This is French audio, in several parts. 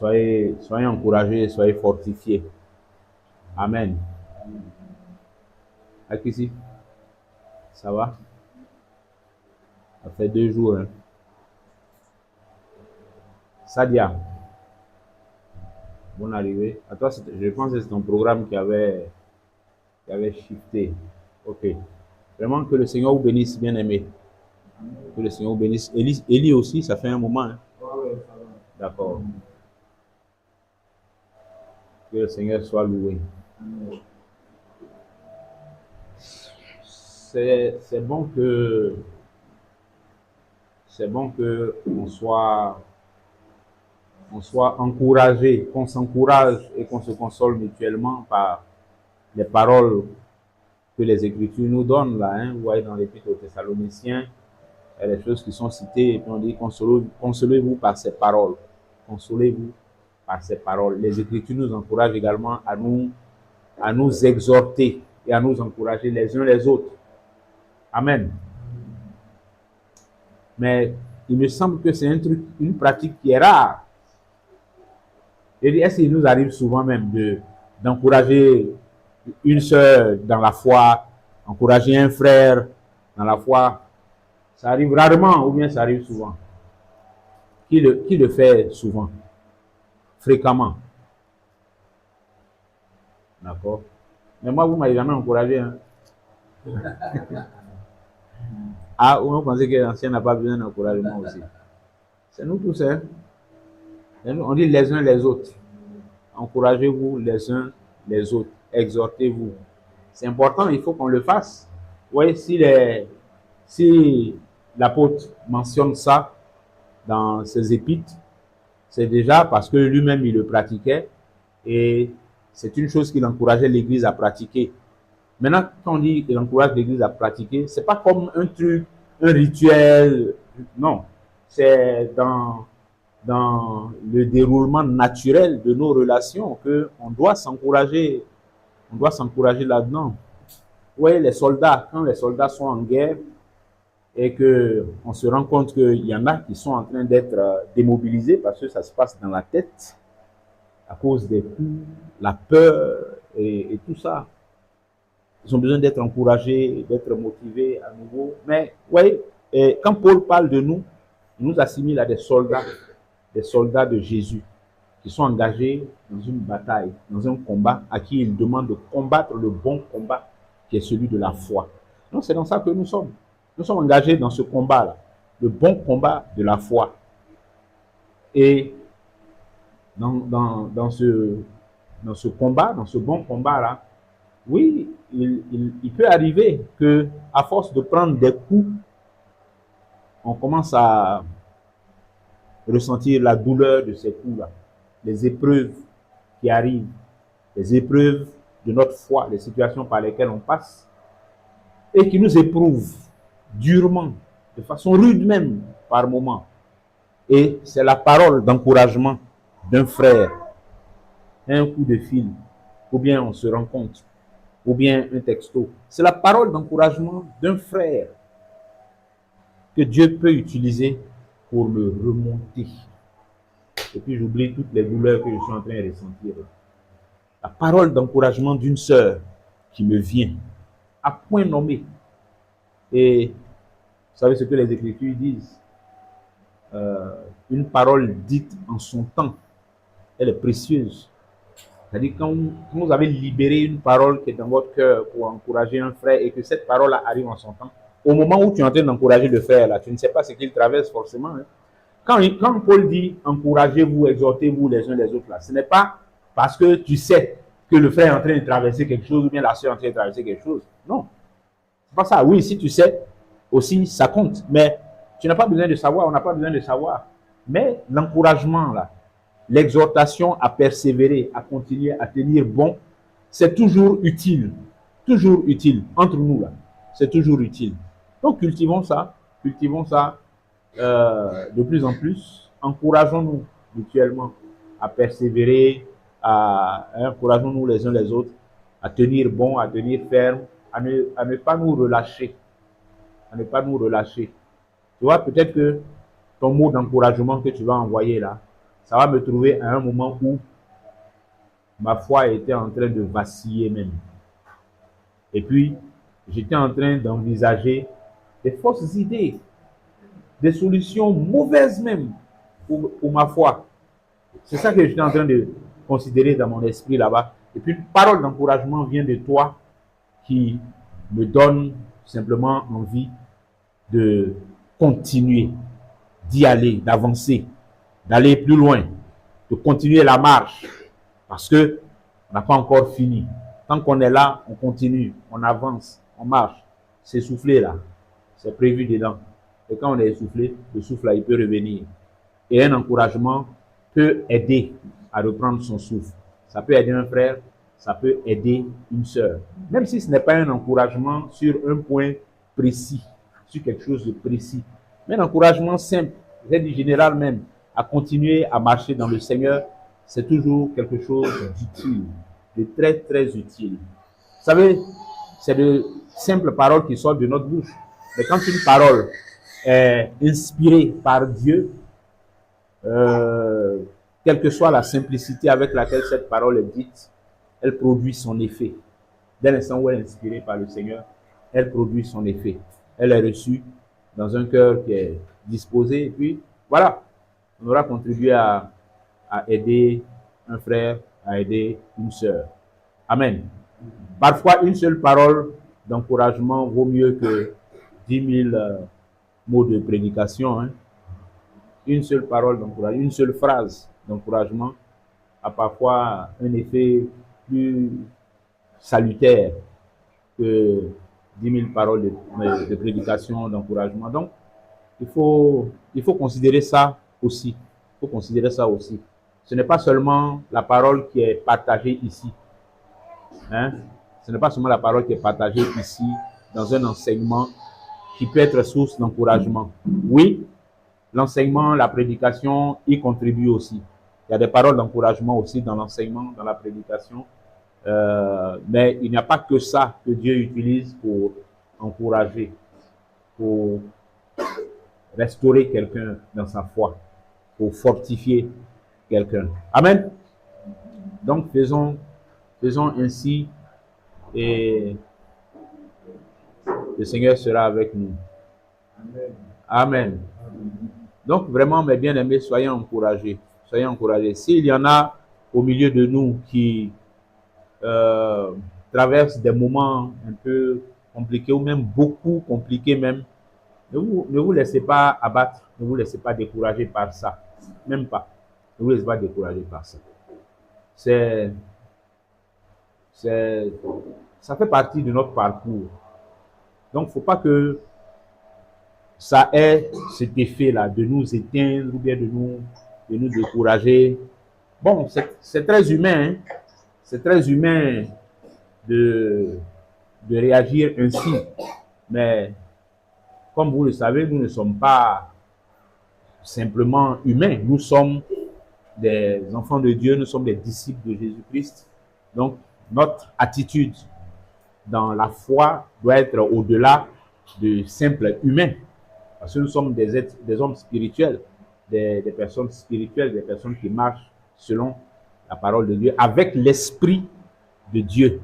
Soyez encouragés, soyez fortifiés. Amen. Akisi, ça va? Ça fait 2 jours. Hein. Sadia, bonne arrivée. À toi, je pense que c'est ton programme qui avait shifté. Ok. Vraiment que le Seigneur vous bénisse, bien aimé. Que le Seigneur vous bénisse. Élie aussi, ça fait un moment. Hein. D'accord. Que le Seigneur soit loué. C'est bon que on soit encouragé, qu'on s'encourage et qu'on se console mutuellement par les paroles que les Écritures nous donnent là. Hein. Vous voyez dans l'Épître aux Thessaloniciens, il y a des choses qui sont citées et puis on dit consolez-vous par ces paroles. Consolez-vous par ces paroles. Les Écritures nous encouragent également à nous exhorter et à nous encourager les uns les autres. Amen. Mais il me semble que c'est une pratique qui est rare. Et est-ce qu'il nous arrive souvent même d'encourager une sœur dans la foi, encourager un frère dans la foi? Ça arrive rarement ou bien ça arrive souvent? Qui le fait souvent? Fréquemment. D'accord? Mais moi, vous ne m'avez jamais encouragé. Hein? Ah, vous pensez que l'ancien n'a pas besoin d'encouragement aussi? C'est nous tous, hein? On dit les uns les autres. Encouragez-vous les uns les autres. Exhortez-vous. C'est important, il faut qu'on le fasse. Oui, si l'apôtre mentionne ça dans ses épîtres, c'est déjà parce que lui-même il le pratiquait et c'est une chose qu'il encourageait l'Église à pratiquer. Maintenant, quand on dit qu'il encourage l'Église à pratiquer, c'est pas comme un truc, un rituel. Non, c'est dans le déroulement naturel de nos relations que on doit s'encourager là-dedans. Oui, les soldats, quand les soldats sont en guerre et qu'on se rend compte qu'il y en a qui sont en train d'être démobilisés parce que ça se passe dans la tête à cause des coups, la peur et tout ça. Ils ont besoin d'être encouragés, d'être motivés à nouveau. Mais oui, quand Paul parle de nous, il nous assimile à des soldats de Jésus qui sont engagés dans une bataille, dans un combat à qui il demande de combattre le bon combat qui est celui de la foi. Donc c'est dans ça que nous sommes. Nous sommes engagés dans ce combat-là, le bon combat de la foi. Et dans ce combat, dans ce bon combat-là, oui, il peut arriver que, à force de prendre des coups, on commence à ressentir la douleur de ces coups-là, les épreuves qui arrivent, les épreuves de notre foi, les situations par lesquelles on passe et qui nous éprouvent durement, de façon rude même, par moments. Et c'est la parole d'encouragement d'un frère, un coup de fil, ou bien on se rencontre, ou bien un texto. C'est la parole d'encouragement d'un frère que Dieu peut utiliser pour me remonter. Et puis j'oublie toutes les douleurs que je suis en train de ressentir. La parole d'encouragement d'une sœur qui me vient, à point nommé. Et vous savez ce que les Écritures disent? Une parole dite en son temps, elle est précieuse. C'est-à-dire quand vous avez libéré une parole qui est dans votre cœur pour encourager un frère et que cette parole arrive en son temps, au moment où tu es en train d'encourager le frère, là, tu ne sais pas ce qu'il traverse forcément. Hein. Quand Paul dit encouragez-vous, exhortez-vous les uns les autres, là, ce n'est pas parce que tu sais que le frère est en train de traverser quelque chose ou bien la soeur est en train de traverser quelque chose. Non. C'est pas ça. Oui, si tu sais, aussi, ça compte. Mais tu n'as pas besoin de savoir, on n'a pas besoin de savoir. Mais l'encouragement, là, l'exhortation à persévérer, à continuer, à tenir bon, c'est toujours utile. Toujours utile. Entre nous, là, c'est toujours utile. Donc, cultivons ça de plus en plus. Encourageons-nous mutuellement à persévérer, encourageons-nous les uns les autres à tenir bon, à tenir ferme, à ne pas nous relâcher. À ne pas nous relâcher. Tu vois, peut-être que ton mot d'encouragement que tu vas envoyer là, ça va me trouver à un moment où ma foi était en train de vaciller même. Et puis, j'étais en train d'envisager des fausses idées, des solutions mauvaises même pour ma foi. C'est ça que j'étais en train de considérer dans mon esprit là-bas. Et puis, une parole d'encouragement vient de toi qui me donne simplement envie de continuer, d'y aller, d'avancer, d'aller plus loin, de continuer la marche. Parce que on n'a pas encore fini. Tant qu'on est là, on continue, on avance, on marche. S'essouffler là, c'est prévu dedans. Et quand on est essoufflé, le souffle là, il peut revenir. Et un encouragement peut aider à reprendre son souffle. Ça peut aider un frère, ça peut aider une sœur. Même si ce n'est pas un encouragement sur un point précis, sur quelque chose de précis. Mais un encouragement simple, j'ai dit général même, à continuer à marcher dans le Seigneur, c'est toujours quelque chose d'utile, de très très utile. Vous savez, c'est de simples paroles qui sortent de notre bouche. Mais quand une parole est inspirée par Dieu, quelle que soit la simplicité avec laquelle cette parole est dite, elle produit son effet. Dès l'instant où elle est inspirée par le Seigneur, elle produit son effet. Elle est reçue dans un cœur qui est disposé. Et puis, voilà, on aura contribué à aider un frère, à aider une sœur. Amen. Parfois, une seule parole d'encouragement vaut mieux que 10 000 mots de prédication. Hein. Une seule parole d'encouragement, une seule phrase d'encouragement a parfois un effet plus salutaire que 10 000 paroles de prédication, d'encouragement. Donc, il faut considérer ça aussi. Il faut considérer ça aussi. Ce n'est pas seulement la parole qui est partagée ici. Hein? Ce n'est pas seulement la parole qui est partagée ici dans un enseignement qui peut être source d'encouragement. Oui, l'enseignement, la prédication y contribue aussi. Il y a des paroles d'encouragement aussi dans l'enseignement, dans la prédication. Mais il n'y a pas que ça que Dieu utilise pour encourager, pour restaurer quelqu'un dans sa foi, pour fortifier quelqu'un. Amen. Donc faisons ainsi et le Seigneur sera avec nous. Amen. Donc vraiment, mes bien-aimés, soyez encouragés. Soyez encouragés. S'il y en a au milieu de nous qui traversent des moments un peu compliqués ou même beaucoup compliqués même, ne vous laissez pas abattre, ne vous laissez pas décourager par ça. Même pas. Ne vous laissez pas décourager par ça. Ça fait partie de notre parcours. Donc, il ne faut pas que ça ait cet effet-là de nous éteindre ou bien de nous décourager. Bon, c'est très humain. Hein? C'est très humain de réagir ainsi. Mais comme vous le savez, nous ne sommes pas simplement humains. Nous sommes des enfants de Dieu, nous sommes des disciples de Jésus-Christ. Donc, notre attitude dans la foi doit être au-delà de simples humains. Parce que nous sommes des hommes spirituels, des personnes spirituelles, des personnes qui marchent selon la parole de Dieu, avec l'Esprit de Dieu,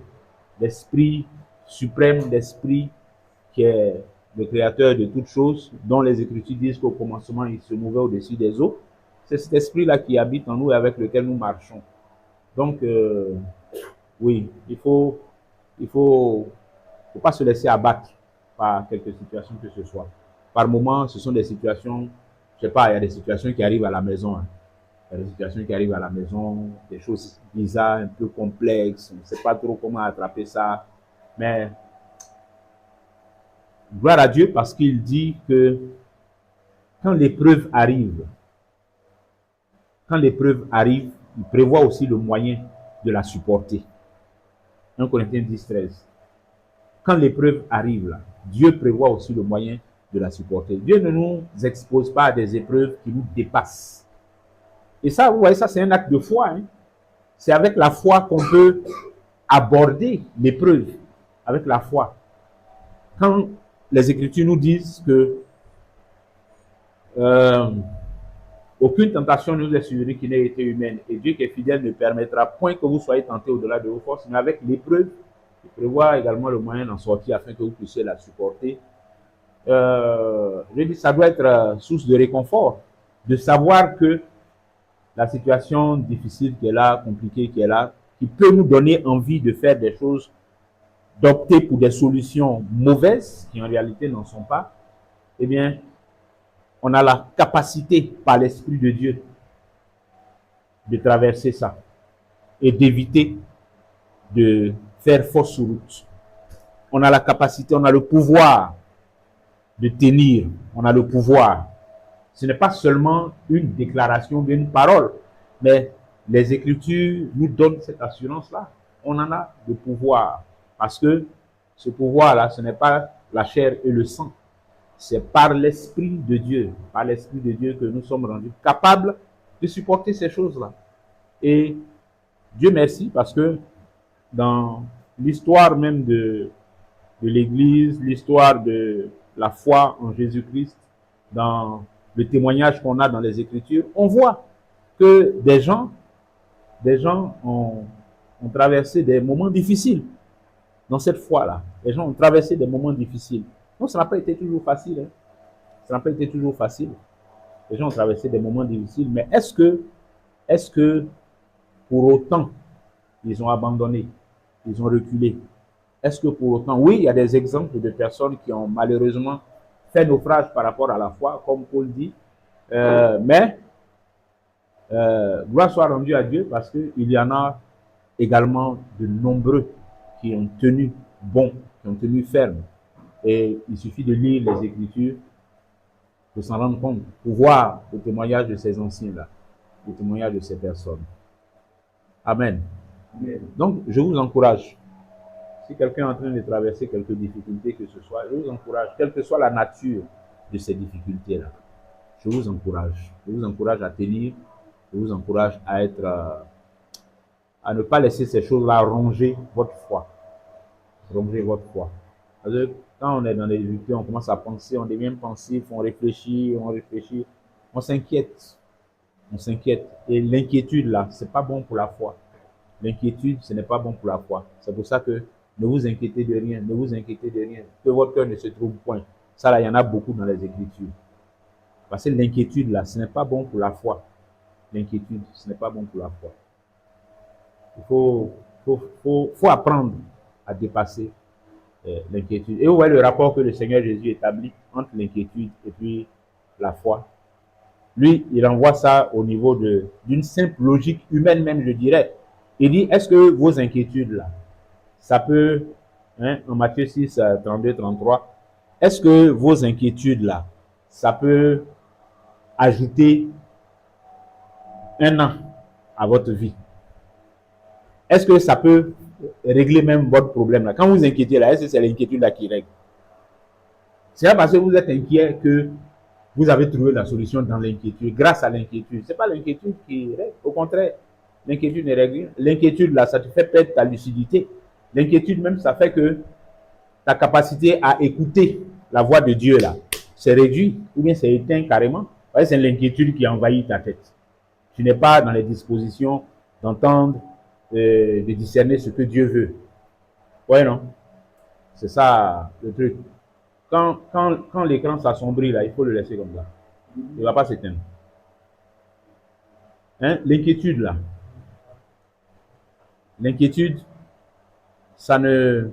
l'Esprit suprême, l'Esprit qui est le créateur de toutes choses, dont les Écritures disent qu'au commencement, il se mouvait au-dessus des eaux. C'est cet esprit-là qui habite en nous et avec lequel nous marchons. Donc, oui, il faut pas se laisser abattre par quelque situation que ce soit. Par moments, ce sont des situations, je sais pas, il y a des situations qui arrivent à la maison. Hein. Il y a des situations qui arrivent à la maison, des choses bizarres, un peu complexes. On ne sait pas trop comment attraper ça. Mais gloire à Dieu parce qu'il dit que quand l'épreuve arrive, il prévoit aussi le moyen de la supporter. 1 Corinthiens 10, 13. Quand l'épreuve arrive, là, Dieu prévoit aussi le moyen de la supporter. Dieu ne nous expose pas à des épreuves qui nous dépassent. Et ça, vous voyez, ça c'est un acte de foi. Hein. C'est avec la foi qu'on peut aborder l'épreuve. Avec la foi. Quand les Écritures nous disent que Aucune tentation ne nous est survenue qui n'ait été humaine. Et Dieu qui est fidèle ne permettra point que vous soyez tentés au-delà de vos forces, mais avec l'épreuve, il prévoit également le moyen d'en sortir afin que vous puissiez la supporter. Je dis, ça doit être source de réconfort, de savoir que la situation difficile qui est là, compliquée qui est là, qui peut nous donner envie de faire des choses, d'opter pour des solutions mauvaises, qui en réalité n'en sont pas, eh bien, on a la capacité, par l'Esprit de Dieu, de traverser ça et d'éviter de faire fausse route. On a la capacité, on a le pouvoir de tenir, on a le pouvoir. Ce n'est pas seulement une déclaration d'une parole, mais les Écritures nous donnent cette assurance-là. On en a le pouvoir, parce que ce pouvoir-là, ce n'est pas la chair et le sang, c'est par l'Esprit de Dieu, que nous sommes rendus capables de supporter ces choses-là. Et Dieu merci, parce que dans l'histoire même de l'Église, l'histoire de la foi en Jésus-Christ, dans le témoignage qu'on a dans les Écritures, on voit que des gens ont traversé des moments difficiles dans cette foi-là. Les gens ont traversé des moments difficiles. Non, ça n'a pas été toujours facile. Hein. Ça n'a pas été toujours facile. Les gens ont traversé des moments difficiles, mais est-ce que pour autant, ils ont abandonné, ils ont reculé? Est-ce que pour autant, oui, il y a des exemples de personnes qui ont malheureusement fait naufrage par rapport à la foi, comme Paul dit, mais gloire soit rendue à Dieu, parce qu'il y en a également de nombreux qui ont tenu bon, qui ont tenu ferme. Et il suffit de lire les Écritures pour s'en rendre compte, pour voir le témoignage de ces anciens-là, le témoignage de ces personnes. Amen. Amen. Donc, je vous encourage. Si quelqu'un est en train de traverser quelques difficultés que ce soit, je vous encourage, quelle que soit la nature de ces difficultés-là, je vous encourage. Je vous encourage à tenir, je vous encourage à être, à ne pas laisser ces choses-là ronger votre foi. Ronger votre foi. Parce que quand on est dans les difficultés, on commence à penser, on devient pensif, on réfléchit, on s'inquiète. On s'inquiète. Et l'inquiétude, là, c'est pas bon pour la foi. L'inquiétude, ce n'est pas bon pour la foi. C'est pour ça que ne vous inquiétez de rien, ne vous inquiétez de rien. Que votre cœur ne se trouble point. Ça, là, il y en a beaucoup dans les Écritures. Parce que l'inquiétude, là, ce n'est pas bon pour la foi. L'inquiétude, ce n'est pas bon pour la foi. Il faut apprendre à dépasser l'inquiétude. Et vous voyez le rapport que le Seigneur Jésus établit entre l'inquiétude et puis la foi. Lui, il renvoie ça au niveau d'une simple logique humaine même, je dirais. Il dit, est-ce que vos inquiétudes là, ça peut, en Matthieu 6, 32, 33, est-ce que vos inquiétudes là, ça peut ajouter un an à votre vie? Est-ce que ça peut régler même votre problème là? Quand vous vous inquiétez là, est-ce que c'est l'inquiétude là qui règle? C'est pas parce que vous êtes inquiet que vous avez trouvé la solution dans l'inquiétude, grâce à l'inquiétude. C'est pas l'inquiétude qui règle. Au contraire, l'inquiétude ne règle rien. L'inquiétude, là, ça te fait perdre ta lucidité. L'inquiétude même, ça fait que ta capacité à écouter la voix de Dieu, là, c'est réduit ou bien c'est éteint carrément. C'est l'inquiétude qui envahit ta tête. Tu n'es pas dans les dispositions d'entendre, de discerner ce que Dieu veut. Ouais, non? C'est ça le truc. Quand l'écran s'assombrit, là, il faut le laisser comme ça. Il ne va pas s'éteindre. Hein? L'inquiétude, là. L'inquiétude, ça ne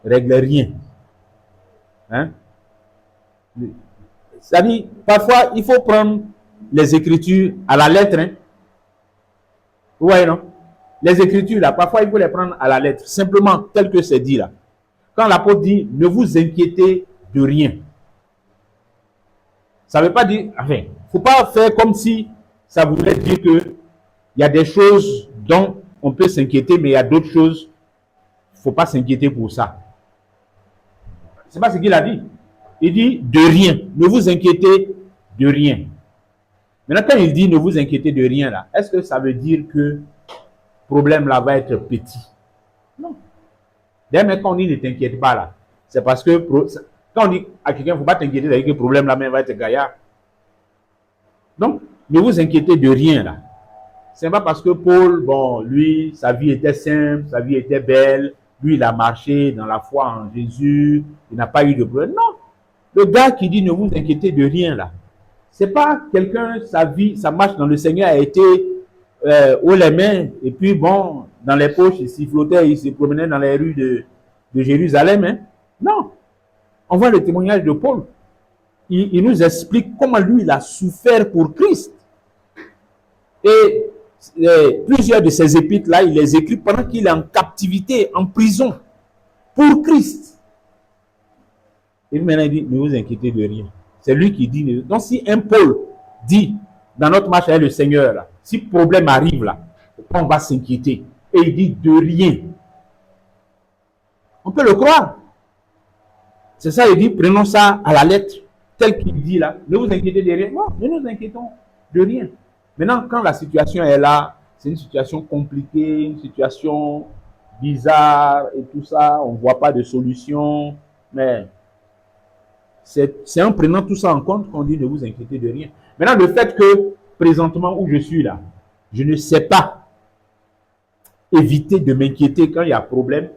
règle rien. Hein? C'est-à-dire, parfois, il faut prendre les Écritures à la lettre. Hein? Vous voyez, non? Les Écritures, là, parfois, il faut les prendre à la lettre. Simplement, tel que c'est dit, là. Quand l'apôtre dit, ne vous inquiétez de rien. Ça ne veut pas dire, enfin, il ne faut pas faire comme si ça voulait dire qu'il y a des choses dont on peut s'inquiéter, mais il y a d'autres choses, il ne faut pas s'inquiéter pour ça. Ce n'est pas ce qu'il a dit. Il dit de rien. Ne vous inquiétez de rien. Maintenant, quand il dit ne vous inquiétez de rien, là, est-ce que ça veut dire que le problème là va être petit? Non. D'ailleurs, quand on dit ne t'inquiète pas là, c'est parce que quand on dit à quelqu'un il ne faut pas t'inquiéter, c'est-à-dire que le problème là même va être gaillard. Donc, ne vous inquiétez de rien là. C'est pas parce que Paul, bon, lui, sa vie était simple, sa vie était belle, lui, il a marché dans la foi en Jésus, il n'a pas eu de problème. Non, le gars qui dit ne vous inquiétez de rien là, c'est pas quelqu'un, sa vie, sa marche dans le Seigneur a été haut les mains, et puis bon, dans les poches, il sifflotait, il se promenait dans les rues de Jérusalem. Hein. Non, on voit le témoignage de Paul. Il nous explique comment lui, il a souffert pour Christ. Et plusieurs de ces épîtres-là, il les écrit pendant qu'il est en captivité, en prison, pour Christ. Et maintenant, il dit, ne vous inquiétez de rien. C'est lui qui dit. Donc, si un Paul dit, dans notre marche avec le Seigneur, là, si problème arrive là, on va s'inquiéter. Et il dit de rien. On peut le croire. C'est ça, il dit, prenons ça à la lettre, tel qu'il dit là. Ne vous inquiétez de rien. Non, ne nous inquiétons de rien. Maintenant, quand la situation est là, c'est une situation compliquée, une situation bizarre et tout ça, on ne voit pas de solution, mais c'est en prenant tout ça en compte qu'on dit ne vous inquiétez de rien. Maintenant, le fait que présentement où je suis là, je ne sais pas éviter de m'inquiéter quand il y a problème,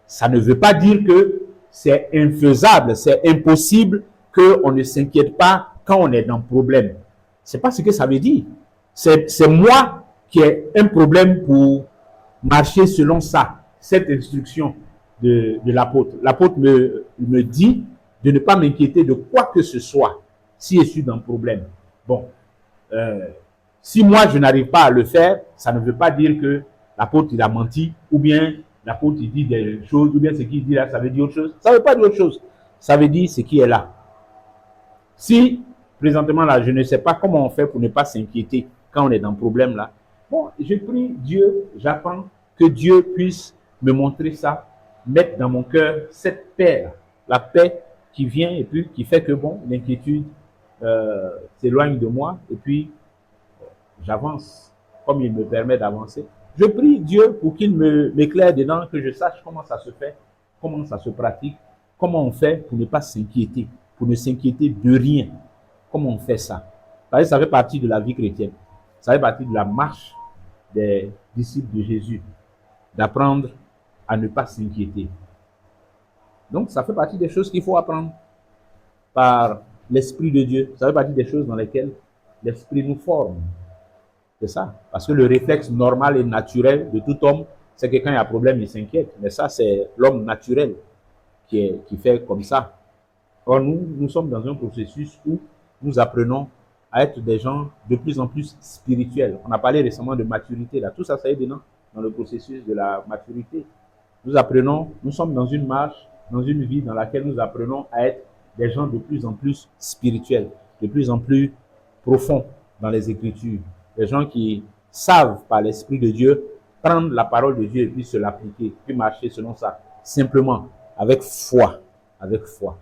ça ne veut pas dire que c'est infaisable, c'est impossible qu'on ne s'inquiète pas quand on est dans problème. C'est pas ce que ça veut dire. C'est moi qui ai un problème pour marcher selon ça, cette instruction de l'apôtre. L'apôtre me dit de ne pas m'inquiéter de quoi que ce soit si je suis dans un problème. Bon, si moi je n'arrive pas à le faire, ça ne veut pas dire que l'apôtre il a menti, ou bien l'apôtre il dit des choses, ou bien ce qu'il dit là, ça veut dire autre chose. Ça ne veut pas dire autre chose. Ça veut dire ce qui est là. Si présentement là, je ne sais pas comment on fait pour ne pas s'inquiéter quand on est dans un problème là. Bon, je prie Dieu, j'attends que Dieu puisse me montrer ça, mettre dans mon cœur cette paix, la paix qui vient et puis qui fait que bon, l'inquiétude s'éloigne de moi et puis j'avance comme il me permet d'avancer. Je prie Dieu pour qu'il m'éclaire dedans, que je sache comment ça se fait, comment ça se pratique, comment on fait pour ne pas s'inquiéter, pour ne s'inquiéter de rien. Comment on fait ça? Ça fait partie de la vie chrétienne. Ça fait partie de la marche des disciples de Jésus, d'apprendre à ne pas s'inquiéter. Donc, ça fait partie des choses qu'il faut apprendre par l'Esprit de Dieu. Ça fait partie des choses dans lesquelles l'Esprit nous forme. C'est ça. Parce que le réflexe normal et naturel de tout homme, c'est que quand il y a un problème, il s'inquiète. Mais ça, c'est l'homme naturel qui fait comme ça. Or, nous sommes dans un processus où nous apprenons à être des gens de plus en plus spirituels. On a parlé récemment de maturité. Là. Tout ça, ça est dedans, dans le processus de la maturité. Nous apprenons, nous sommes dans une marche, dans une vie dans laquelle nous apprenons à être des gens de plus en plus spirituels, de plus en plus profonds dans les Écritures. Des gens qui savent, par l'Esprit de Dieu, prendre la parole de Dieu et puis se l'appliquer, puis marcher selon ça, simplement, avec foi. Avec foi.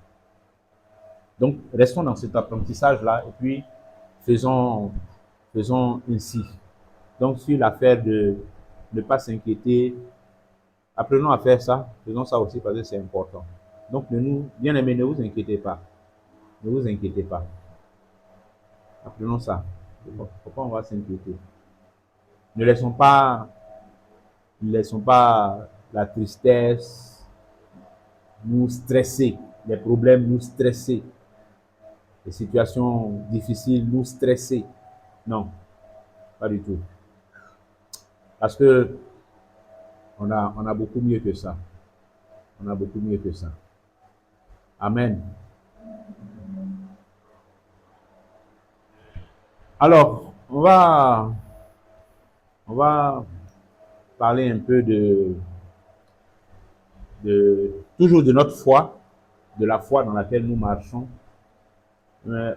Donc, restons dans cet apprentissage-là et puis faisons ainsi. Donc, sur l'affaire de ne pas s'inquiéter, apprenons à faire ça, faisons ça aussi parce que c'est important. Donc, bien-aimés, ne vous inquiétez pas. Ne vous inquiétez pas. Apprenons ça. Pourquoi on va s'inquiéter? Ne laissons pas la tristesse nous stresser, les problèmes nous stresser, les situations difficiles nous stresser. Non, pas du tout. Parce que on a beaucoup mieux que ça. On a beaucoup mieux que ça. Amen. Alors, on va parler un peu toujours de notre foi, de la foi dans laquelle nous marchons.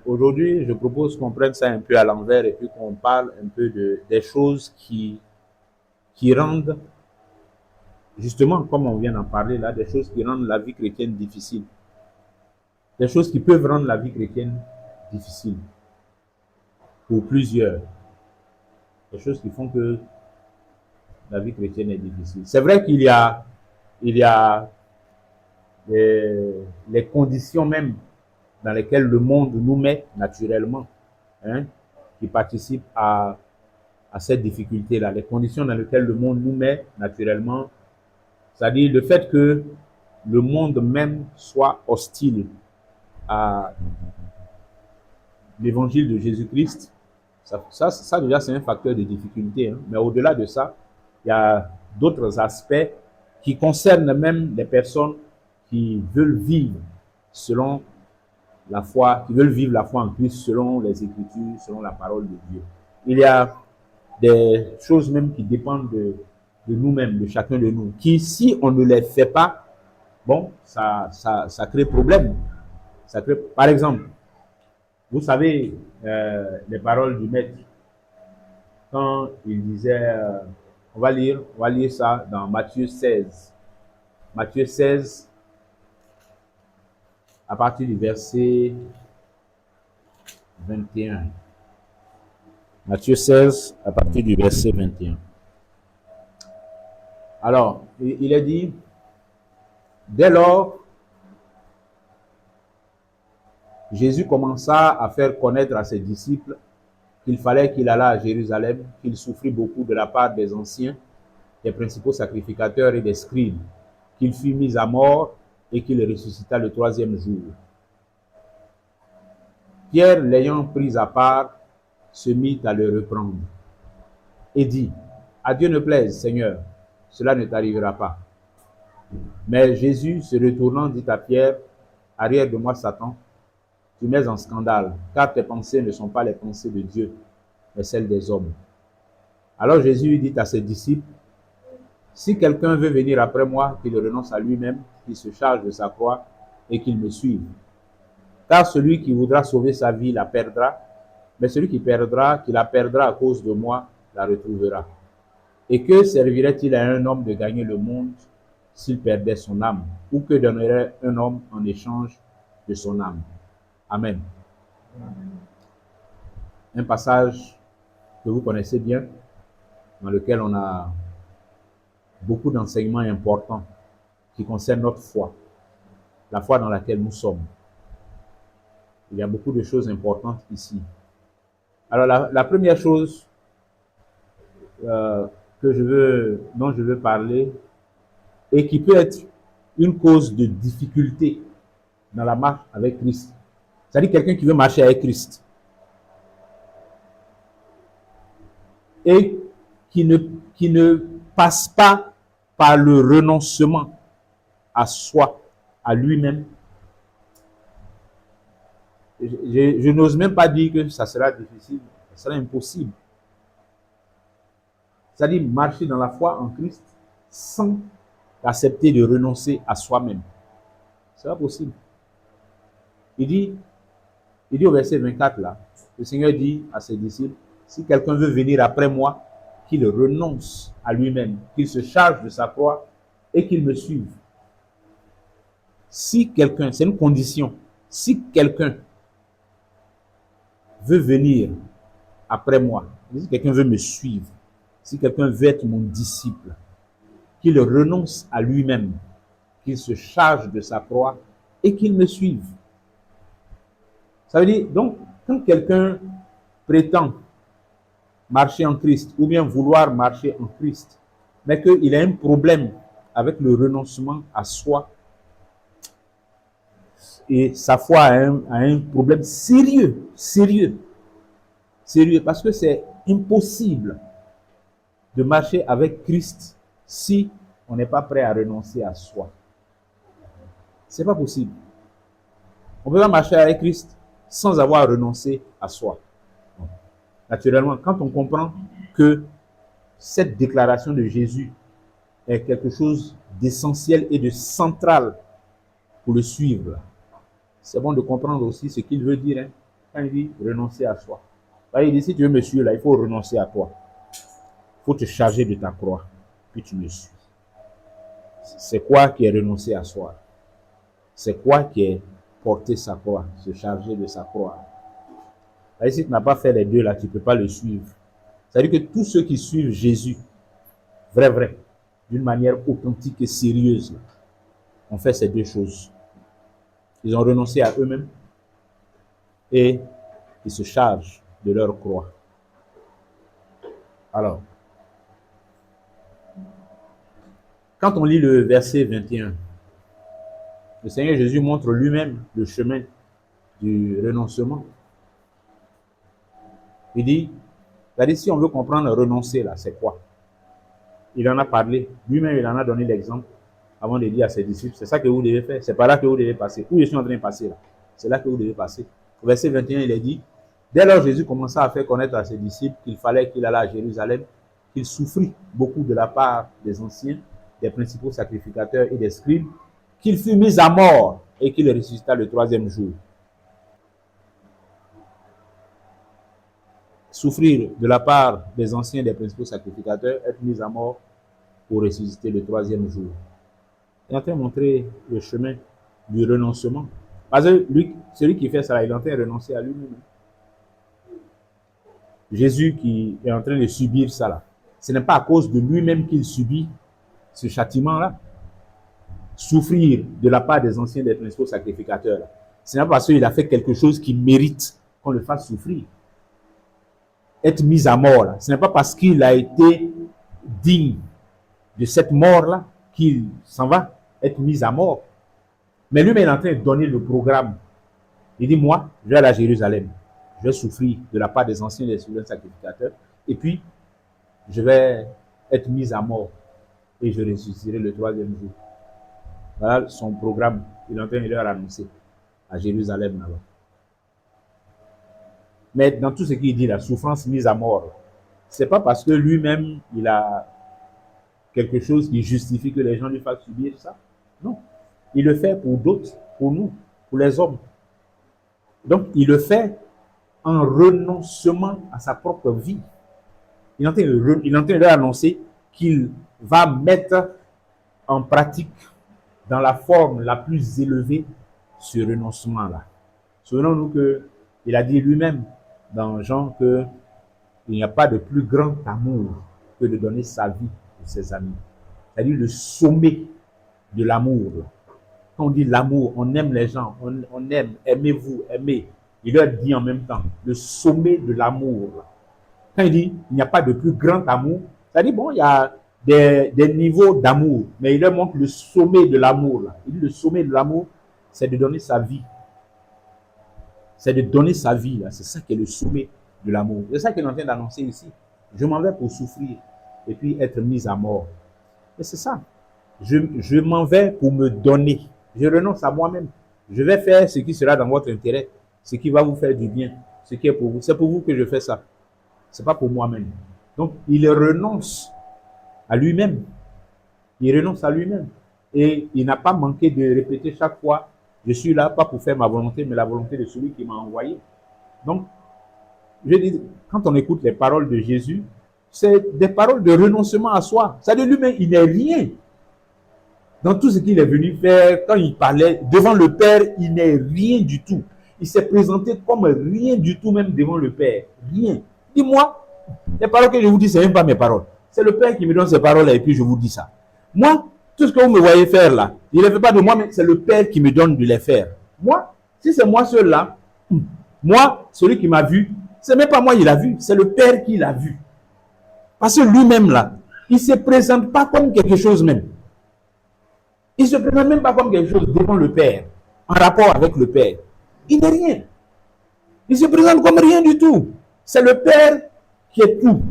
Aujourd'hui, je propose qu'on prenne ça un peu à l'envers et puis qu'on parle un peu des choses qui rendent, justement, comme on vient d'en parler là, des choses qui rendent la vie chrétienne difficile. Des choses qui peuvent rendre la vie chrétienne difficile. Pour plusieurs. Des choses qui font que la vie chrétienne est difficile. C'est vrai qu'il y a les conditions même dans lesquelles le monde nous met naturellement. Hein? qui participent à cette difficulté-là, les conditions dans lesquelles le monde nous met naturellement, c'est-à-dire le fait que le monde même soit hostile à l'évangile de Jésus-Christ, ça déjà c'est un facteur de difficulté. Hein. Mais au-delà de ça, il y a d'autres aspects qui concernent même les personnes qui veulent vivre selon la foi, qui veulent vivre la foi en Christ selon les Écritures, selon la parole de Dieu. Il y a des choses même qui dépendent de nous-mêmes, de chacun de nous, qui, si on ne les fait pas, bon, ça crée problème. Ça crée, par exemple, vous savez, les paroles du Maître, quand il disait, on va lire ça dans Matthieu 16. Matthieu 16, à partir du verset 21. Matthieu 16, à partir du verset 21. Alors, il est dit, dès lors, Jésus commença à faire connaître à ses disciples qu'il fallait qu'il allât à Jérusalem, qu'il souffrit beaucoup de la part des anciens, des principaux sacrificateurs et des scribes, qu'il fut mis à mort et qu'il ressuscita le troisième jour. Pierre, l'ayant pris à part, se mit à le reprendre et dit, « À Dieu ne plaise, Seigneur, cela ne t'arrivera pas. » Mais Jésus, se retournant, dit à Pierre, « Arrière de moi, Satan, tu mets en scandale, car tes pensées ne sont pas les pensées de Dieu, mais celles des hommes. » Alors Jésus dit à ses disciples, « Si quelqu'un veut venir après moi, qu'il renonce à lui-même, qu'il se charge de sa croix et qu'il me suive. Car celui qui voudra sauver sa vie la perdra, mais celui qui la perdra à cause de moi, la retrouvera. Et que servirait-il à un homme de gagner le monde s'il perdait son âme? Ou que donnerait un homme en échange de son âme? » Amen. Un passage que vous connaissez bien, dans lequel on a beaucoup d'enseignements importants qui concernent notre foi, la foi dans laquelle nous sommes. Il y a beaucoup de choses importantes ici. Alors la première chose dont je veux parler, et qui peut être une cause de difficulté dans la marche avec Christ. C'est-à-dire quelqu'un qui veut marcher avec Christ et qui ne passe pas par le renoncement à soi, à lui-même. Je n'ose même pas dire que ça sera difficile, ça sera impossible. C'est-à-dire marcher dans la foi en Christ sans accepter de renoncer à soi-même. C'est pas possible. Il dit au verset 24 là, le Seigneur dit à ses disciples, si quelqu'un veut venir après moi, qu'il renonce à lui-même, qu'il se charge de sa croix et qu'il me suive. Si quelqu'un, c'est une condition, si quelqu'un veut venir après moi, si quelqu'un veut me suivre, si quelqu'un veut être mon disciple, qu'il renonce à lui-même, qu'il se charge de sa croix et qu'il me suive. Ça veut dire, donc, quand quelqu'un prétend marcher en Christ ou bien vouloir marcher en Christ, mais qu'il a un problème avec le renoncement à soi, et sa foi a un problème sérieux, parce que c'est impossible de marcher avec Christ si on n'est pas prêt à renoncer à soi. C'est pas possible. On peut pas marcher avec Christ sans avoir renoncé à soi. Naturellement, quand on comprend que cette déclaration de Jésus est quelque chose d'essentiel et de central pour le suivre, c'est bon de comprendre aussi ce qu'il veut dire, hein, quand il dit renoncer à soi. Il dit, si tu veux me suivre, là, il faut renoncer à toi. Il faut te charger de ta croix, puis tu me suis. C'est quoi qui est renoncer à soi? C'est quoi qui est porter sa croix, se charger de sa croix? Là, si tu n'as pas fait les deux, là, tu ne peux pas le suivre. C'est-à-dire que tous ceux qui suivent Jésus, vrai, d'une manière authentique et sérieuse, là, ont fait ces deux choses. Ils ont renoncé à eux-mêmes et ils se chargent de leur croix. Alors, quand on lit le verset 21, le Seigneur Jésus montre lui-même le chemin du renoncement. Il dit, si on veut comprendre renoncer là, c'est quoi? Il en a parlé, lui-même il en a donné l'exemple avant de dire à ses disciples, c'est ça que vous devez faire, c'est par là que vous devez passer. Où je suis en train de passer là, c'est là que vous devez passer. Au verset 21, il est dit, dès lors Jésus commença à faire connaître à ses disciples qu'il fallait qu'il allât à Jérusalem, qu'il souffrit beaucoup de la part des anciens, des principaux sacrificateurs et des scribes, qu'il fut mis à mort et qu'il ressuscita le troisième jour. Souffrir de la part des anciens, des principaux sacrificateurs, être mis à mort pour ressusciter le troisième jour. Il est en train de montrer le chemin du renoncement. Parce que lui, celui qui fait ça, il est en train de renoncer à lui-même. Jésus qui est en train de subir ça là, ce n'est pas à cause de lui-même qu'il subit ce châtiment-là. Souffrir de la part des anciens, des principaux sacrificateurs, là. Ce n'est pas parce qu'il a fait quelque chose qui mérite qu'on le fasse souffrir. Être mis à mort, là, ce n'est pas parce qu'il a été digne de cette mort-là qu'il s'en va être mis à mort. Mais lui-même est en train de donner le programme. Il dit, moi, je vais aller à Jérusalem. Je vais souffrir de la part des anciens, des souverains sacrificateurs. Et puis, je vais être mis à mort. Et je ressusciterai le troisième jour. Voilà son programme. Il est en train de leur annoncer à Jérusalem là-bas. Mais dans tout ce qu'il dit, la souffrance mise à mort, ce n'est pas parce que lui-même, il a quelque chose qui justifie que les gens lui fassent subir ça. Non. Il le fait pour d'autres, pour nous, pour les hommes. Donc, il le fait en renoncement à sa propre vie. Il est en train de leur annoncer qu'il va mettre en pratique dans la forme la plus élevée ce renoncement-là. Souvenons-nous qu'il a dit lui-même dans Jean qu'il n'y a pas de plus grand amour que de donner sa vie pour ses amis. C'est-à-dire le sommet de l'amour. Quand on dit l'amour, on aime les gens, on aime, aimez-vous, aimez. Il leur dit en même temps, le sommet de l'amour. Quand il dit, il n'y a pas de plus grand amour, c'est-à-dire, bon, il y a des niveaux d'amour, mais il leur montre le sommet de l'amour. Là. Il dit, le sommet de l'amour, c'est de donner sa vie. C'est de donner sa vie, là. C'est ça qui est le sommet de l'amour. C'est ça qu'il est en train d'annoncer ici. Je m'en vais pour souffrir et puis être mis à mort. Mais c'est ça. Je m'en vais pour me donner. Je renonce à moi-même. Je vais faire ce qui sera dans votre intérêt, ce qui va vous faire du bien, ce qui est pour vous. C'est pour vous que je fais ça. Ce n'est pas pour moi-même. Donc, il renonce à lui-même. Il renonce à lui-même. Et il n'a pas manqué de répéter chaque fois, je suis là, pas pour faire ma volonté, mais la volonté de celui qui m'a envoyé. Donc, je dis, quand on écoute les paroles de Jésus, c'est des paroles de renoncement à soi. C'est-à-dire lui-même, il n'est rien. Dans tout ce qu'il est venu faire, quand il parlait devant le Père, il n'est rien du tout. Il s'est présenté comme rien du tout, même devant le Père. Rien. Dis-moi, les paroles que je vous dis, ce n'est même pas mes paroles. C'est le Père qui me donne ces paroles et puis je vous dis ça. Moi, tout ce que vous me voyez faire là, il ne le fait pas de moi, mais c'est le Père qui me donne de les faire. Moi, si c'est moi seul là, moi, celui qui m'a vu, ce n'est même pas moi qui l'a vu, c'est le Père qui l'a vu. Parce que lui-même là, il ne se présente pas comme quelque chose même. Il ne se présente même pas comme quelque chose devant le Père, en rapport avec le Père. Il n'est rien. Il se présente comme rien du tout. C'est le Père qui est tout.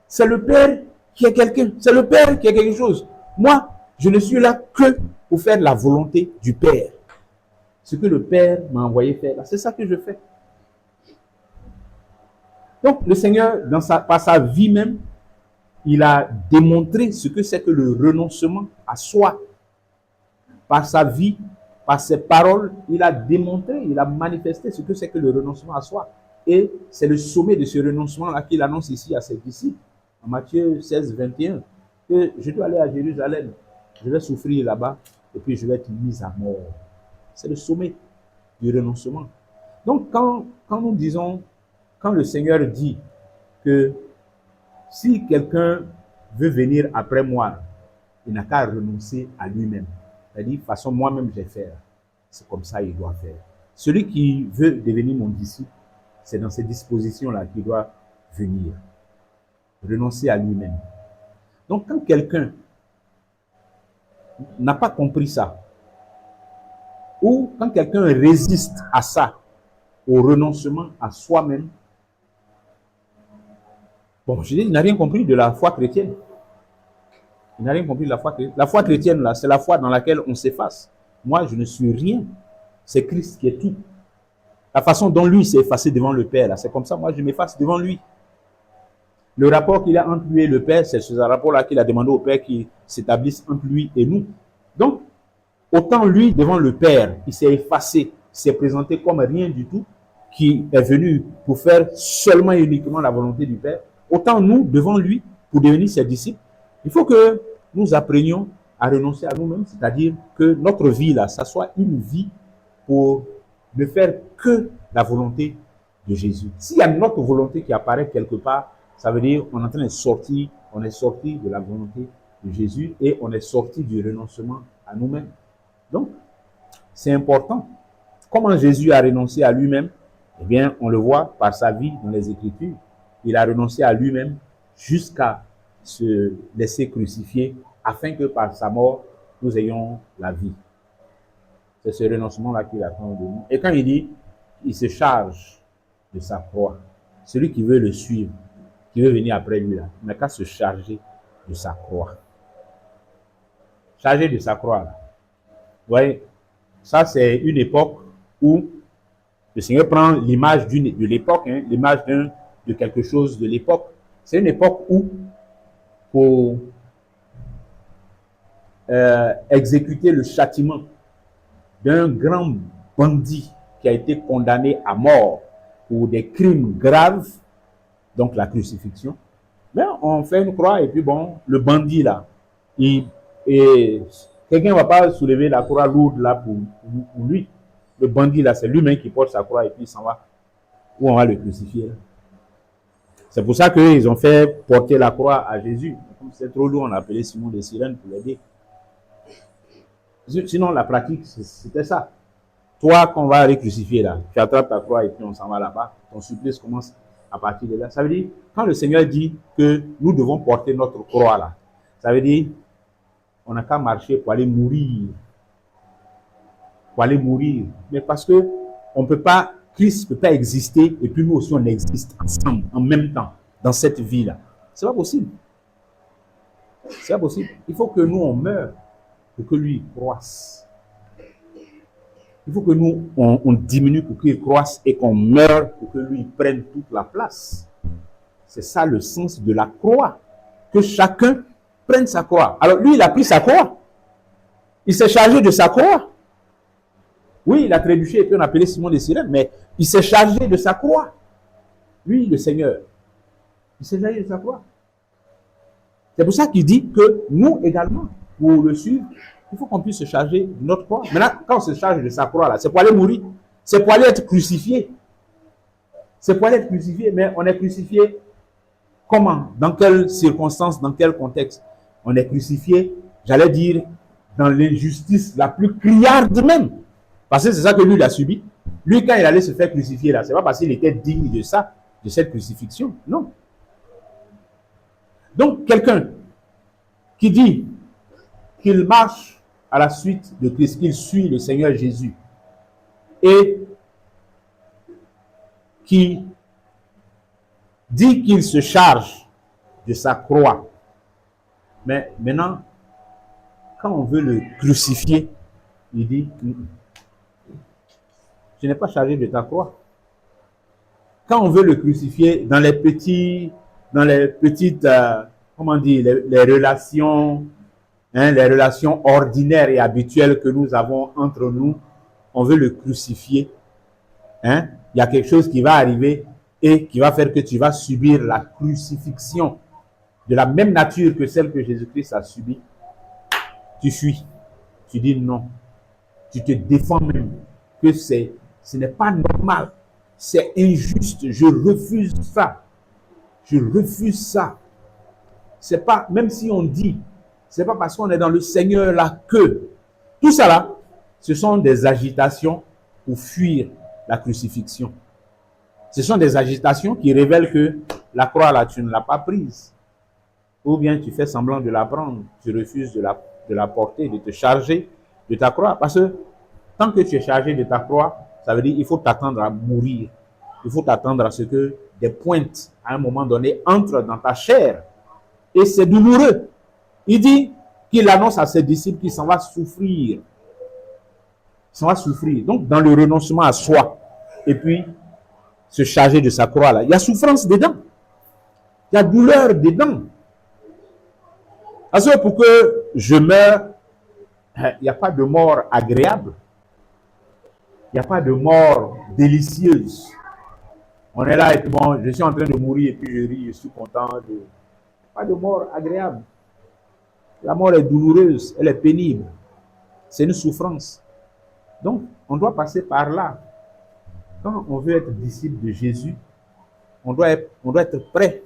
C'est le Père qui est quelqu'un. C'est le Père qui est quelque chose. Moi, je ne suis là que pour faire la volonté du Père. Ce que le Père m'a envoyé faire, c'est ça que je fais. Donc, le Seigneur, par sa vie même, il a démontré ce que c'est que le renoncement à soi. Par sa vie, par ses paroles, il a démontré, il a manifesté ce que c'est que le renoncement à soi. Et c'est le sommet de ce renoncement-là qu'il annonce ici à ses disciples, en Matthieu 16, 21, que je dois aller à Jérusalem, je vais souffrir là-bas, et puis je vais être mis à mort. C'est le sommet du renoncement. Donc, quand nous disons, quand le Seigneur dit que si quelqu'un veut venir après moi, il n'a qu'à renoncer à lui-même. C'est-à-dire, de toute façon, moi-même, je vais faire. C'est comme ça qu'il doit faire. Celui qui veut devenir mon disciple, c'est dans ces dispositions-là qu'il doit venir. Renoncer à lui-même. Donc, quand quelqu'un n'a pas compris ça, ou quand quelqu'un résiste à ça, au renoncement à soi-même, bon, je dis, il n'a rien compris de la foi chrétienne. Il n'a rien compris de la foi chrétienne. La foi chrétienne, là, c'est la foi dans laquelle on s'efface. Moi, je ne suis rien. C'est Christ qui est tout. La façon dont lui s'est effacé devant le Père, là, c'est comme ça, moi, je m'efface devant lui. Le rapport qu'il a entre lui et le Père, c'est ce rapport-là qu'il a demandé au Père qu'il s'établisse entre lui et nous. Donc, autant lui, devant le Père, il s'est effacé, s'est présenté comme rien du tout, qui est venu pour faire seulement et uniquement la volonté du Père, autant nous, devant lui, pour devenir ses disciples, il faut que nous apprenions à renoncer à nous-mêmes, c'est-à-dire que notre vie, là, ça soit une vie pour ne faire que la volonté de Jésus. S'il y a notre volonté qui apparaît quelque part, ça veut dire qu'on est en train de sortir, on est sorti de la volonté de Jésus et on est sorti du renoncement à nous-mêmes. Donc, c'est important. Comment Jésus a renoncé à lui-même? Eh bien, on le voit par sa vie dans les Écritures. Il a renoncé à lui-même jusqu'à se laisser crucifier afin que par sa mort, nous ayons la vie. C'est ce renoncement-là qu'il attend de nous. Et quand il dit, il se charge de sa croix. Celui qui veut le suivre, qui veut venir après lui, là, il n'a qu'à se charger de sa croix. Charger de sa croix, là. Vous voyez, ça c'est une époque où le Seigneur prend l'image de l'époque, hein, l'image de quelque chose de l'époque. C'est une époque où, pour exécuter le châtiment d'un grand bandit qui a été condamné à mort pour des crimes graves, donc la crucifixion, mais on fait une croix et puis bon, le bandit là, quelqu'un ne va pas soulever la croix lourde là pour lui. Le bandit là, c'est lui-même qui porte sa croix et puis il s'en va. Où on va le crucifier là. C'est pour ça qu'ils ont fait porter la croix à Jésus. Comme c'est trop lourd, on a appelé Simon de Cyrène pour l'aider. Sinon, la pratique, c'était ça. Toi, qu'on va aller crucifier là, tu attrapes ta croix et puis on s'en va là-bas. Ton supplice commence à partir de là. Ça veut dire, quand le Seigneur dit que nous devons porter notre croix là, ça veut dire, on n'a qu'à marcher pour aller mourir. Pour aller mourir. Mais parce que on peut pas, Christ ne peut pas exister et puis nous aussi on existe ensemble, en même temps, dans cette vie-là. C'est pas possible. C'est pas possible. Il faut que nous on meure pour que lui croisse. Il faut que nous on diminue pour qu'il croisse et qu'on meure pour que lui prenne toute la place. C'est ça le sens de la croix. Que chacun prenne sa croix. Alors lui, il a pris sa croix. Il s'est chargé de sa croix. Oui, il a trébuché et puis on a appelé Simon de Cyrène, mais il s'est chargé de sa croix. Lui, le Seigneur, il s'est chargé de sa croix. C'est pour ça qu'il dit que nous également, pour le suivre, il faut qu'on puisse se charger de notre croix. Maintenant, quand on se charge de sa croix, là, c'est pour aller mourir. C'est pour aller être crucifié. C'est pour aller être crucifié, mais on est crucifié comment? Dans quelles circonstances? Dans quel contexte? On est crucifié, j'allais dire, dans l'injustice la plus criarde même. Parce que c'est ça que lui, il a subi. Lui, quand il allait se faire crucifier, là, c'est pas parce qu'il était digne de ça, de cette crucifixion. Non. Donc, quelqu'un qui dit qu'il marche à la suite de Christ, qu'il suit le Seigneur Jésus, et qui dit qu'il se charge de sa croix. Mais maintenant, quand on veut le crucifier, il dit, je n'ai pas chargé de ta croix. Quand on veut le crucifier dans les petites, comment dire, les relations, hein, les relations ordinaires et habituelles que nous avons entre nous, on veut le crucifier. Hein? Il y a quelque chose qui va arriver et qui va faire que tu vas subir la crucifixion de la même nature que celle que Jésus-Christ a subie. Tu fuis. Tu dis non. Tu te défends même que ce n'est pas normal. C'est injuste. Je refuse ça. Je refuse ça. C'est pas, même si on dit, c'est pas parce qu'on est dans le Seigneur là que. Tout ça là, ce sont des agitations pour fuir la crucifixion. Ce sont des agitations qui révèlent que la croix, là, tu ne l'as pas prise. Ou bien tu fais semblant de la prendre, tu refuses de la porter, de te charger de ta croix. Parce que tant que tu es chargé de ta croix, ça veut dire qu'il faut t'attendre à mourir. Il faut t'attendre à ce que des pointes, à un moment donné, entrent dans ta chair. Et c'est douloureux. Il dit qu'il annonce à ses disciples qu'il s'en va souffrir. Il s'en va souffrir. Donc, dans le renoncement à soi, et puis se charger de sa croix, là, il y a souffrance dedans. Il y a douleur dedans. Parce que pour que je meure, il n'y a pas de mort agréable. Il n'y a pas de mort délicieuse. On est là et puis bon, je suis en train de mourir et puis je ris, je suis content. Pas de mort agréable. La mort est douloureuse, elle est pénible. C'est une souffrance. Donc, on doit passer par là. Quand on veut être disciple de Jésus, on doit être prêt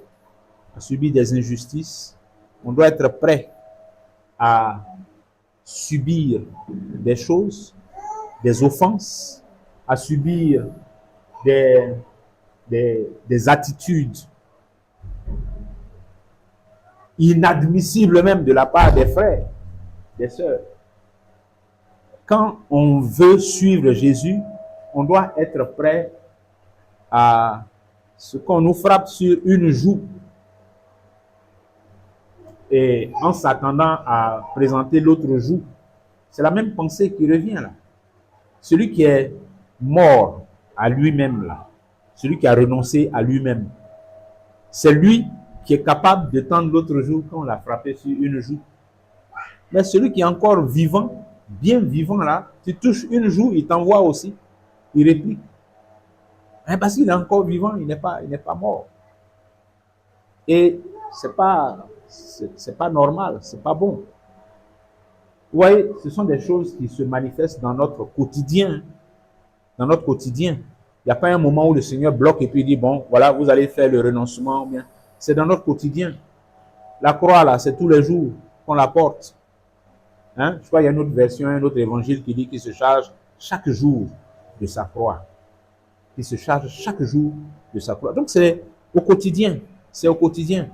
à subir des injustices. On doit être prêt à subir des choses, des offenses, à subir des attitudes inadmissibles même de la part des frères, des sœurs. Quand on veut suivre Jésus, on doit être prêt à ce qu'on nous frappe sur une joue et en s'attendant à présenter l'autre joue. C'est la même pensée qui revient là. Celui qui est mort à lui-même là, celui qui a renoncé à lui-même, c'est lui qui est capable de tendre l'autre joue quand on l'a frappé sur une joue. Mais celui qui est encore vivant, bien vivant là, tu touches une joue, il t'envoie aussi, il réplique. Parce qu'il est encore vivant, il n'est pas mort. Et c'est pas normal, c'est pas bon. Vous voyez, ce sont des choses qui se manifestent dans notre quotidien. Dans notre quotidien. Il n'y a pas un moment où le Seigneur bloque et puis dit, bon, voilà, vous allez faire le renoncement. Bien. C'est dans notre quotidien. La croix, là, c'est tous les jours qu'on la porte. Hein? Je crois qu'il y a une autre version, un autre évangile qui dit qu'il se charge chaque jour de sa croix. Il se charge chaque jour de sa croix. Donc, c'est au quotidien. C'est au quotidien.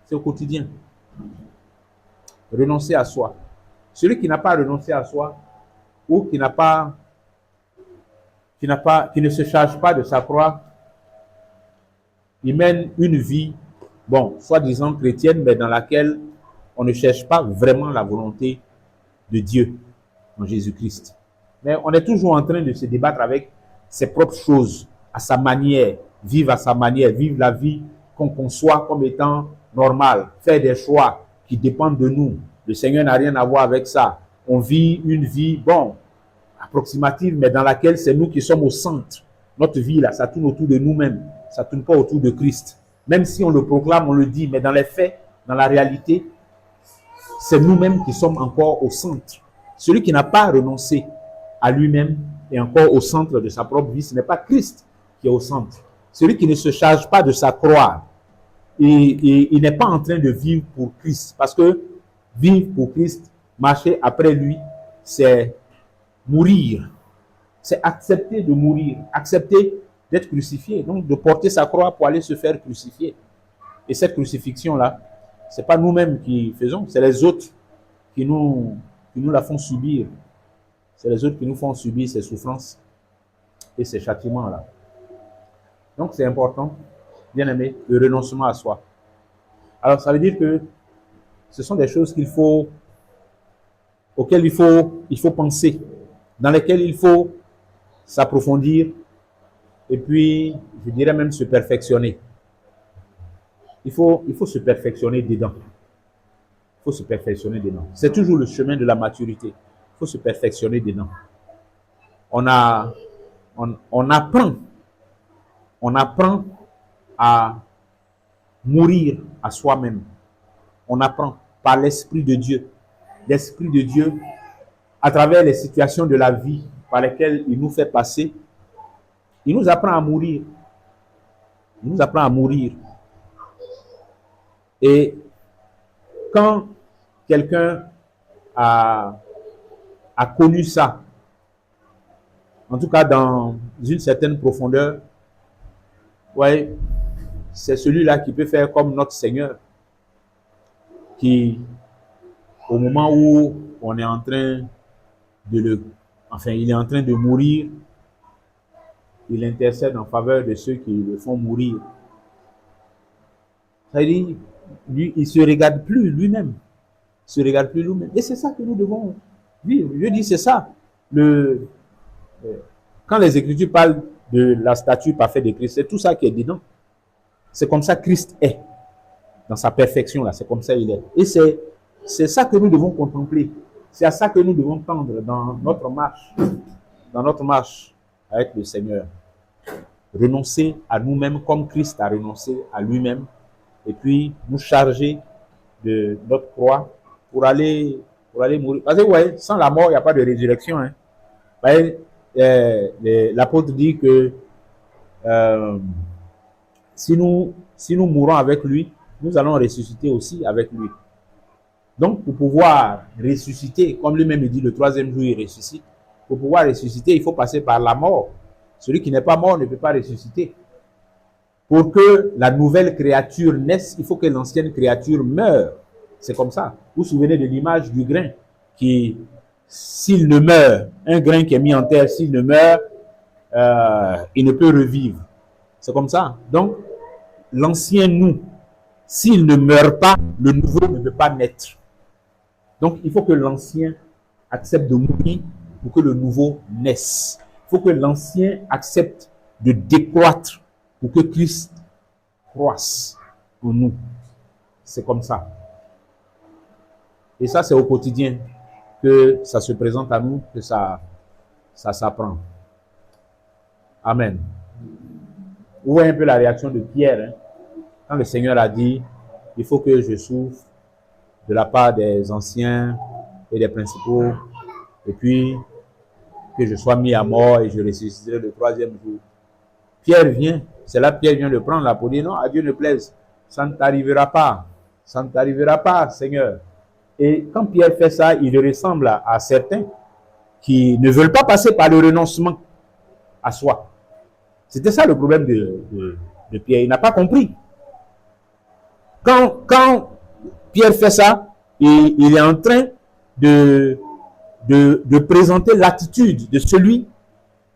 C'est au quotidien. Renoncer à soi. Celui qui n'a pas renoncé à soi ou qui ne se charge pas de sa croix, il mène une vie, bon, soi-disant chrétienne, mais dans laquelle on ne cherche pas vraiment la volonté de Dieu en Jésus-Christ. Mais on est toujours en train de se débattre avec ses propres choses, à sa manière, vivre à sa manière, vivre la vie qu'on conçoit comme étant normale, faire des choix qui dépendent de nous. Le Seigneur n'a rien à voir avec ça. On vit une vie, bon, approximative, mais dans laquelle c'est nous qui sommes au centre. Notre vie, là, ça tourne autour de nous-mêmes. Ça ne tourne pas autour de Christ. Même si on le proclame, on le dit, mais dans les faits, dans la réalité, c'est nous-mêmes qui sommes encore au centre. Celui qui n'a pas renoncé à lui-même est encore au centre de sa propre vie. Ce n'est pas Christ qui est au centre. Celui qui ne se charge pas de sa croix, et il n'est pas en train de vivre pour Christ. Parce que vivre pour Christ, marcher après lui, c'est mourir. C'est accepter de mourir, accepter d'être crucifié, donc de porter sa croix pour aller se faire crucifier. Et cette crucifixion-là, ce n'est pas nous-mêmes qui faisons, c'est les autres qui nous la font subir. C'est les autres qui nous font subir ces souffrances et ces châtiments-là. Donc c'est important, bien aimé, le renoncement à soi. Alors ça veut dire que ce sont des choses auxquelles il faut penser, dans lesquelles il faut s'approfondir et puis, je dirais même se perfectionner. Il faut se perfectionner dedans. Il faut se perfectionner dedans. C'est toujours le chemin de la maturité. Il faut se perfectionner dedans. On apprend à mourir à soi-même. On apprend par l'Esprit de Dieu. L'Esprit de Dieu, à travers les situations de la vie par lesquelles il nous fait passer, il nous apprend à mourir. Il nous apprend à mourir. Et quand quelqu'un a connu ça, en tout cas dans une certaine profondeur, ouais, c'est celui-là qui peut faire comme notre Seigneur, qui, au moment où on est en train il est en train de mourir, il intercède en faveur de ceux qui le font mourir. Ça veut dire, lui, il ne se regarde plus lui-même. Il se regarde plus lui-même. Et c'est ça que nous devons vivre. Je dis, c'est ça. Quand les Écritures parlent de la statue parfaite de Christ, c'est tout ça qui est dedans. C'est comme ça que Christ est. Dans sa perfection, là, c'est comme ça qu'il est. Et c'est ça que nous devons contempler. C'est à ça que nous devons tendre dans notre marche avec le Seigneur. Renoncer à nous-mêmes comme Christ a renoncé à lui-même, et puis nous charger de notre croix pour aller mourir. Parce que, ouais, sans la mort, il n'y a pas de résurrection. Hein. L'apôtre dit que si nous mourons avec lui, nous allons ressusciter aussi avec lui. Donc, pour pouvoir ressusciter, comme lui-même dit, le troisième jour, il ressuscite. Pour pouvoir ressusciter, il faut passer par la mort. Celui qui n'est pas mort ne peut pas ressusciter. Pour que la nouvelle créature naisse, il faut que l'ancienne créature meure. C'est comme ça. Vous vous souvenez de l'image du grain qui, s'il ne meurt, un grain qui est mis en terre, s'il ne meurt, il ne peut revivre. C'est comme ça. Donc, l'ancien nous, s'il ne meurt pas, le nouveau ne peut pas naître. Donc, il faut que l'ancien accepte de mourir pour que le nouveau naisse. Il faut que l'ancien accepte de décroître pour que Christ croisse en nous. C'est comme ça. Et ça, c'est au quotidien que ça se présente à nous, que ça s'apprend. Amen. Vous voyez un peu la réaction de Pierre, hein? Quand le Seigneur a dit, il faut que je souffre de la part des anciens et des principaux, et puis que je sois mis à mort et je ressusciterai le troisième jour. Pierre vient, c'est là Pierre vient le prendre là pour dire, non, à Dieu ne plaise, ça ne t'arrivera pas, ça ne t'arrivera pas, Seigneur. Et quand Pierre fait ça, il ressemble à certains qui ne veulent pas passer par le renoncement à soi. C'était ça le problème de Pierre, il n'a pas compris. Quand Pierre fait ça, il est en train de présenter l'attitude de celui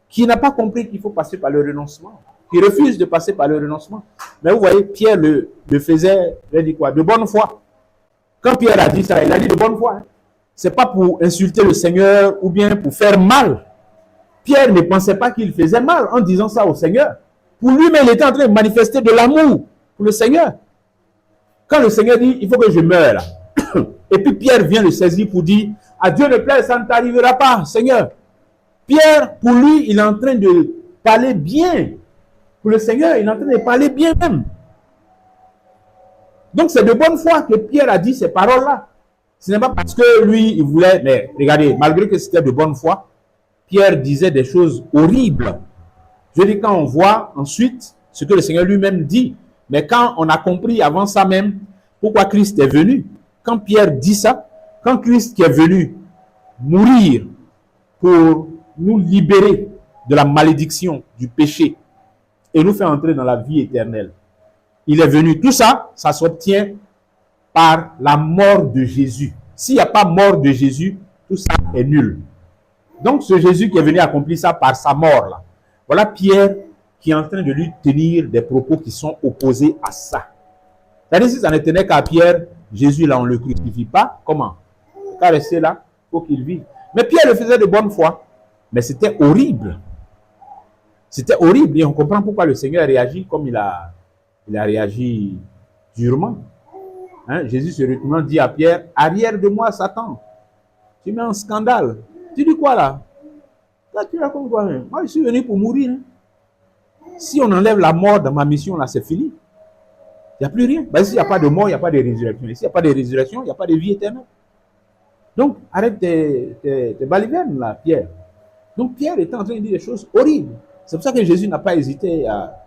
qui n'a pas compris qu'il faut passer par le renoncement, qui refuse de passer par le renoncement. Mais vous voyez, Pierre le faisait, il a dit quoi? De bonne foi. Quand Pierre a dit ça, il a dit de bonne foi. Hein. Ce n'est pas pour insulter le Seigneur ou bien pour faire mal. Pierre ne pensait pas qu'il faisait mal en disant ça au Seigneur. Pour lui-même, il était en train de manifester de l'amour pour le Seigneur. Quand le Seigneur dit, il faut que je meure là. Et puis Pierre vient le saisir pour dire, à Dieu ne plaise, ça ne t'arrivera pas, Seigneur. Pierre, pour lui, il est en train de parler bien. Pour le Seigneur, il est en train de parler bien même. Donc c'est de bonne foi que Pierre a dit ces paroles-là. Ce n'est pas parce que lui, il voulait... Mais regardez, malgré que c'était de bonne foi, Pierre disait des choses horribles. Je dis quand on voit ensuite ce que le Seigneur lui-même dit, mais quand on a compris avant ça même pourquoi Christ est venu, quand Pierre dit ça, quand Christ qui est venu mourir pour nous libérer de la malédiction, du péché, et nous faire entrer dans la vie éternelle, il est venu. Tout ça, ça s'obtient par la mort de Jésus. S'il n'y a pas mort de Jésus, tout ça est nul. Donc, ce Jésus qui est venu accomplir ça par sa mort, là. Voilà Pierre qui est en train de lui tenir des propos qui sont opposés à ça. C'est-à-dire, si ça ne tenait qu'à Pierre, Jésus, là, on ne le crucifie pas. Comment? Car rester là, il faut qu'il vive. Mais Pierre le faisait de bonne foi. Mais c'était horrible. C'était horrible. Et on comprend pourquoi le Seigneur a réagi comme il a réagi durement. Hein? Jésus se retournant dit à Pierre, arrière de moi, Satan. Tu mets un scandale. Tu dis quoi là? Là, tu racontes quoi même? Moi, je suis venu pour mourir. Hein? Si on enlève la mort dans ma mission, là, c'est fini. Il n'y a plus rien. Ben, s'il n'y a pas de mort, il n'y a pas de résurrection. Et s'il n'y a pas de résurrection, il n'y a pas de vie éternelle. Donc, arrête tes balivernes, là, Pierre. Donc, Pierre était en train de dire des choses horribles. C'est pour ça que Jésus n'a pas hésité à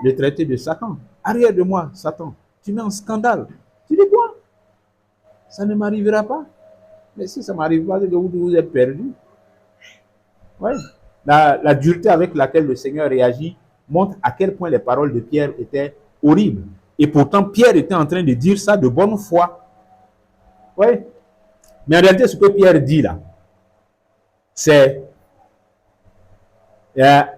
le traiter de Satan. Arrière de moi, Satan. Tu mets un scandale. Tu dis quoi? Ça ne m'arrivera pas. Mais si ça ne m'arrive pas, c'est que vous êtes perdu. Oui. La dureté avec laquelle le Seigneur réagit montre à quel point les paroles de Pierre étaient horribles. Et pourtant, Pierre était en train de dire ça de bonne foi. Oui. Mais en réalité, ce que Pierre dit là, c'est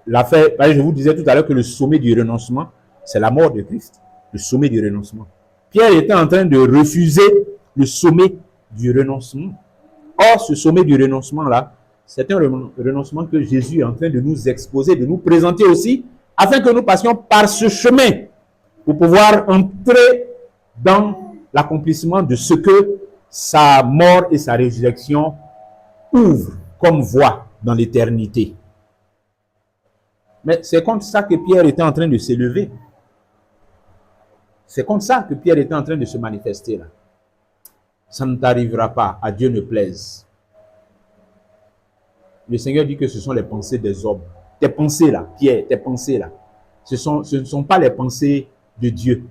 l'affaire. Je vous disais tout à l'heure que le sommet du renoncement, c'est la mort de Christ. Le sommet du renoncement. Pierre était en train de refuser le sommet du renoncement. Or, ce sommet du renoncement-là, c'est un renoncement que Jésus est en train de nous exposer, de nous présenter aussi, afin que nous passions par ce chemin pour pouvoir entrer dans l'accomplissement de ce que sa mort et sa résurrection ouvrent comme voie dans l'éternité. Mais c'est contre ça que Pierre était en train de s'élever. C'est contre ça que Pierre était en train de se manifester là. Ça ne t'arrivera pas, à Dieu ne plaise. Le Seigneur dit que ce sont les pensées des hommes. Tes pensées là, Pierre, tes pensées là, ce ne sont pas les pensées de Dieu.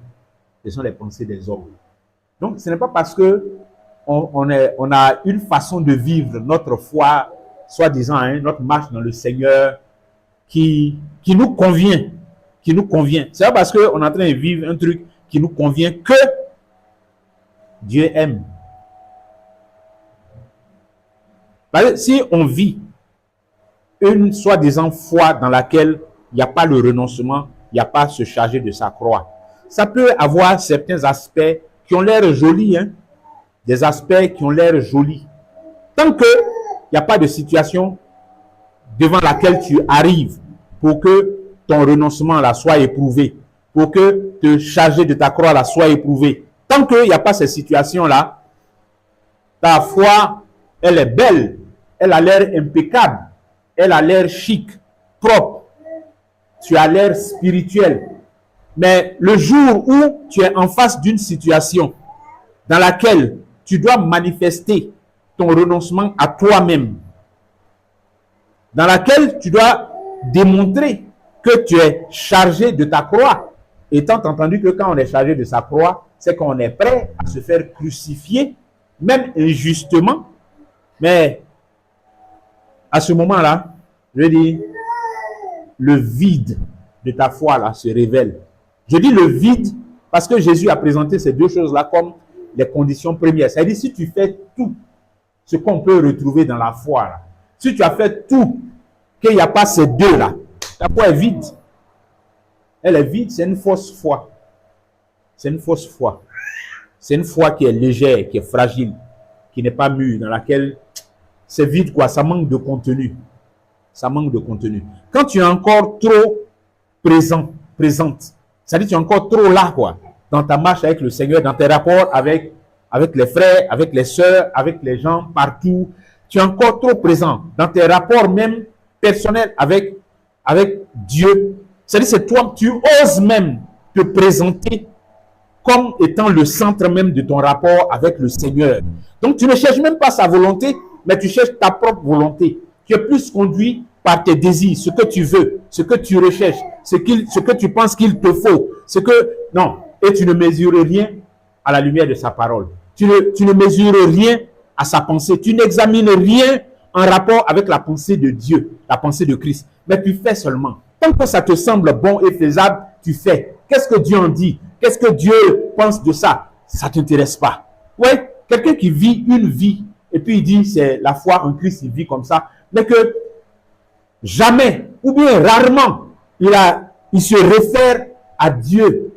Ce sont les pensées des hommes. Donc, ce n'est pas parce que on a une façon de vivre notre foi, soi-disant, notre marche dans le Seigneur, qui nous convient. Qui nous convient. C'est pas parce qu'on est en train de vivre un truc qui nous convient que Dieu aime. Parce que si on vit une soi-disant foi dans laquelle il n'y a pas le renoncement, il n'y a pas se charger de sa croix, ça peut avoir certains aspects qui ont l'air jolis, des aspects qui ont l'air jolis. Tant qu'il n'y a pas de situation devant laquelle tu arrives pour que ton renoncement là soit éprouvé, pour que te charger de ta croix là soit éprouvé, tant qu'il n'y a pas ces situations-là, ta foi, elle est belle, elle a l'air impeccable, elle a l'air chic, propre, tu as l'air spirituel. Mais le jour où tu es en face d'une situation dans laquelle tu dois manifester ton renoncement à toi-même, dans laquelle tu dois démontrer que tu es chargé de ta croix, étant entendu que quand on est chargé de sa croix, c'est qu'on est prêt à se faire crucifier, même injustement. Mais à ce moment-là, je dis, le vide de ta foi là se révèle. Je dis le vide parce que Jésus a présenté ces deux choses-là comme les conditions premières. C'est-à-dire, si tu fais tout ce qu'on peut retrouver dans la foi, là, si tu as fait tout, qu'il n'y a pas ces deux-là, ta foi est vide. Elle est vide, c'est une fausse foi. C'est une fausse foi. C'est une foi qui est légère, qui est fragile, qui n'est pas mûre, dans laquelle c'est vide, quoi. Ça manque de contenu. Ça manque de contenu. Quand tu es encore trop présente, c'est-à-dire tu es encore trop là, quoi, dans ta marche avec le Seigneur, dans tes rapports avec les frères, avec les sœurs, avec les gens, partout. Tu es encore trop présent dans tes rapports même personnels avec Dieu. C'est-à-dire c'est toi, tu oses même te présenter comme étant le centre même de ton rapport avec le Seigneur. Donc tu ne cherches même pas sa volonté, mais tu cherches ta propre volonté. Tu es plus conduit par tes désirs, ce que tu veux, ce que tu recherches, ce que tu penses qu'il te faut, non, et tu ne mesures rien à la lumière de sa parole. Tu ne mesures rien à sa pensée. Tu n'examines rien en rapport avec la pensée de Dieu, la pensée de Christ. Mais tu fais seulement. Tant que ça te semble bon et faisable, tu fais. Qu'est-ce que Dieu en dit? Qu'est-ce que Dieu pense de ça? Ça ne t'intéresse pas. Ouais, quelqu'un qui vit une vie et puis il dit c'est la foi en Christ, il vit comme ça, mais que jamais ou bien rarement il se réfère à Dieu.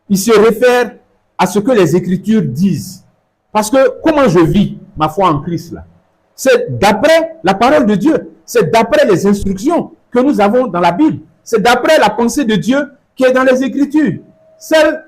Il se réfère à ce que les Écritures disent. Parce que comment je vis ma foi en Christ là? C'est d'après la parole de Dieu. C'est d'après les instructions que nous avons dans la Bible. C'est d'après la pensée de Dieu qui est dans les Écritures. Celle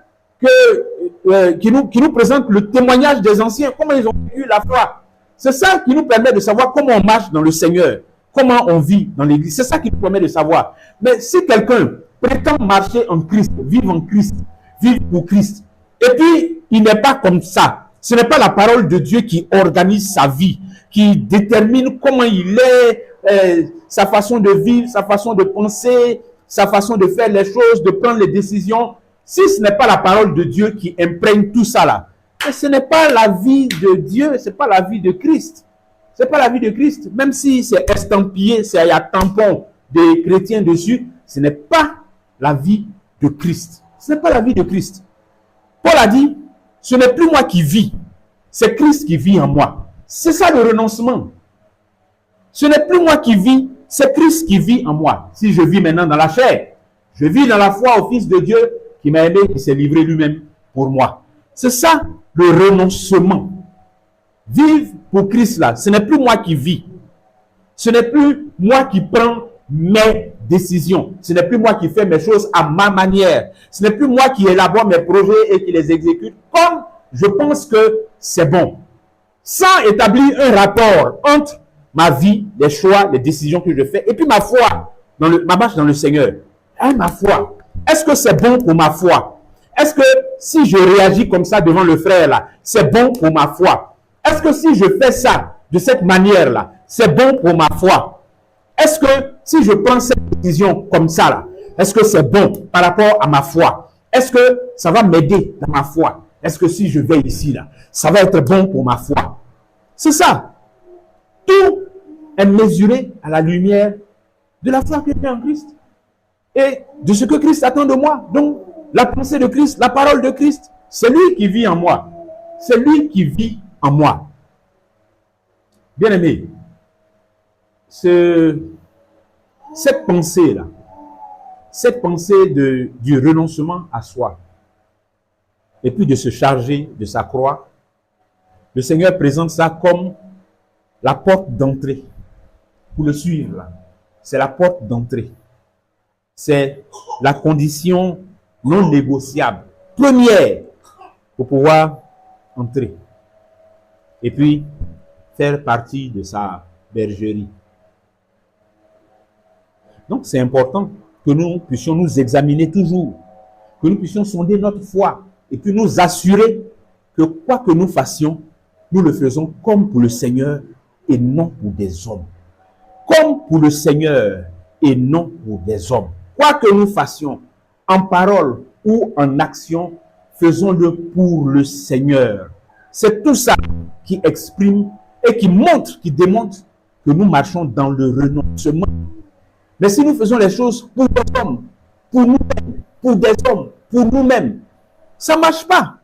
qui nous présente le témoignage des anciens, comment ils ont eu la foi. C'est ça qui nous permet de savoir comment on marche dans le Seigneur, comment on vit dans l'Église. C'est ça qui nous permet de savoir. Mais si quelqu'un prétend marcher en Christ, vivre en Christ, vivre pour Christ, et puis il n'est pas comme ça, ce n'est pas la parole de Dieu qui organise sa vie, qui détermine comment il est, sa façon de vivre, sa façon de penser, sa façon de faire les choses, de prendre les décisions. Si ce n'est pas la parole de Dieu qui imprègne tout ça là, ce n'est pas la vie de Dieu, ce n'est pas la vie de Christ. Ce n'est pas la vie de Christ. Même si c'est estampillé, il y a tampon des chrétiens dessus, ce n'est pas la vie de Christ. Ce n'est pas la vie de Christ. Paul a dit, ce n'est plus moi qui vis, c'est Christ qui vit en moi. C'est ça le renoncement. Ce n'est plus moi qui vis, c'est Christ qui vit en moi. Si je vis maintenant dans la chair, je vis dans la foi au Fils de Dieu qui m'a aimé, qui s'est livré lui-même pour moi. C'est ça le renoncement. Vivre pour Christ là, ce n'est plus moi qui vis. Ce n'est plus moi qui prends mes décisions. Ce n'est plus moi qui fais mes choses à ma manière. Ce n'est plus moi qui élabore mes projets et qui les exécute comme je pense que c'est bon. Sans établir un rapport entre ma vie, les choix, les décisions que je fais et puis ma foi, ma marche dans le Seigneur. Hein, ma foi. Est-ce que c'est bon pour ma foi? Est-ce que si je réagis comme ça devant le frère là, c'est bon pour ma foi? Est-ce que si je fais ça de cette manière là, c'est bon pour ma foi? Est-ce que si je prends cette décision comme ça là, est-ce que c'est bon par rapport à ma foi? Est-ce que ça va m'aider dans ma foi? Est-ce que si je vais ici là, ça va être bon pour ma foi? C'est ça. Tout est mesuré à la lumière de la foi que j'ai en Christ et de ce que Christ attend de moi. Donc, la pensée de Christ, la parole de Christ, c'est lui qui vit en moi. C'est lui qui vit en moi. Bien-aimé, cette pensée-là, cette pensée du renoncement à soi, et puis de se charger de sa croix, le Seigneur présente ça comme la porte d'entrée. Pour le suivre, là, c'est la porte d'entrée. C'est la condition non négociable, première, pour pouvoir entrer. Et puis, faire partie de sa bergerie. Donc, c'est important que nous puissions nous examiner toujours, que nous puissions sonder notre foi et puis nous assurer que quoi que nous fassions, nous le faisons comme pour le Seigneur et non pour des hommes. Comme pour le Seigneur et non pour des hommes. Quoi que nous fassions, en parole ou en action, faisons-le pour le Seigneur. C'est tout ça qui exprime et qui montre, qui démontre que nous marchons dans le renoncement. Mais si nous faisons les choses pour des hommes, pour nous-mêmes, pour des hommes, pour nous-mêmes, ça ne marche pas.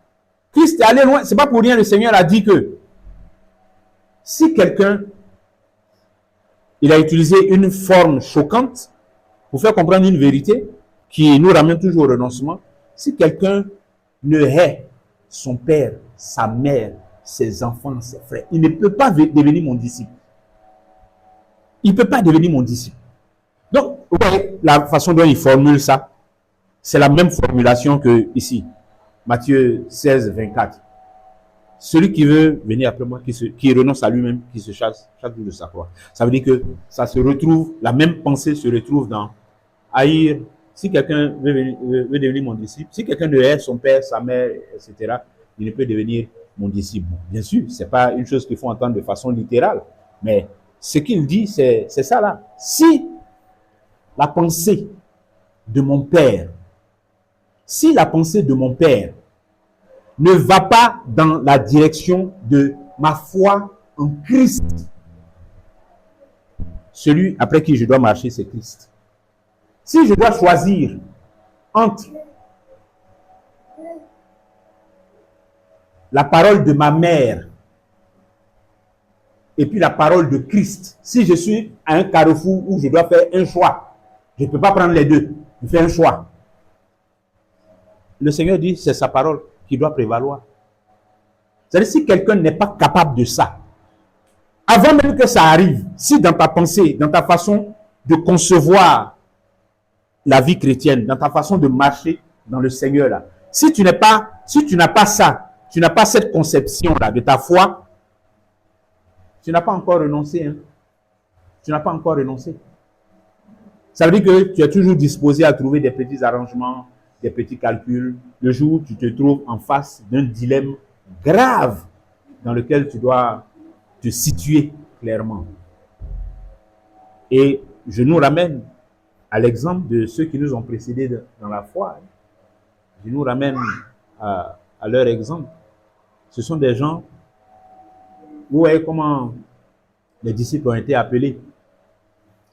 Christ est allé loin. Ce n'est pas pour rien, le Seigneur a dit que si quelqu'un, il a utilisé une forme choquante pour faire comprendre une vérité qui nous ramène toujours au renoncement. Si quelqu'un ne hait son père, sa mère, ses enfants, ses frères, il ne peut pas devenir mon disciple. Il ne peut pas devenir mon disciple. Donc, vous voyez la façon dont il formule ça, c'est la même formulation que ici, Matthieu 16, 24. Celui qui veut venir après moi, qui renonce à lui-même, qui se charge chaque jour de sa croix. Ça veut dire que ça se retrouve, la même pensée se retrouve dans haïr. Si quelqu'un veut devenir mon disciple, si quelqu'un ne hait son père, sa mère, etc., il ne peut devenir mon disciple. Bon, bien sûr, ce n'est pas une chose qu'il faut entendre de façon littérale, mais ce qu'il dit, c'est ça là. Si la pensée de mon père, si la pensée de mon père ne va pas dans la direction de ma foi en Christ, celui après qui je dois marcher, c'est Christ. Si je dois choisir entre la parole de ma mère et puis la parole de Christ, si je suis à un carrefour où je dois faire un choix, je ne peux pas prendre les deux, je fais un choix. Le Seigneur dit, c'est sa parole qui doit prévaloir. C'est-à-dire, si quelqu'un n'est pas capable de ça, avant même que ça arrive, si dans ta pensée, dans ta façon de concevoir la vie chrétienne, dans ta façon de marcher dans le Seigneur, là, si tu n'as pas ça, tu n'as pas cette conception-là de ta foi, tu n'as pas encore renoncé. Hein? Tu n'as pas encore renoncé. Ça veut dire que tu es toujours disposé à trouver des petits arrangements, des petits calculs. Le jour où tu te trouves en face d'un dilemme grave dans lequel tu dois te situer clairement. Et je nous ramène à l'exemple de ceux qui nous ont précédés dans la foi. Je nous ramène à leur exemple. Ce sont des gens, vous voyez comment les disciples ont été appelés.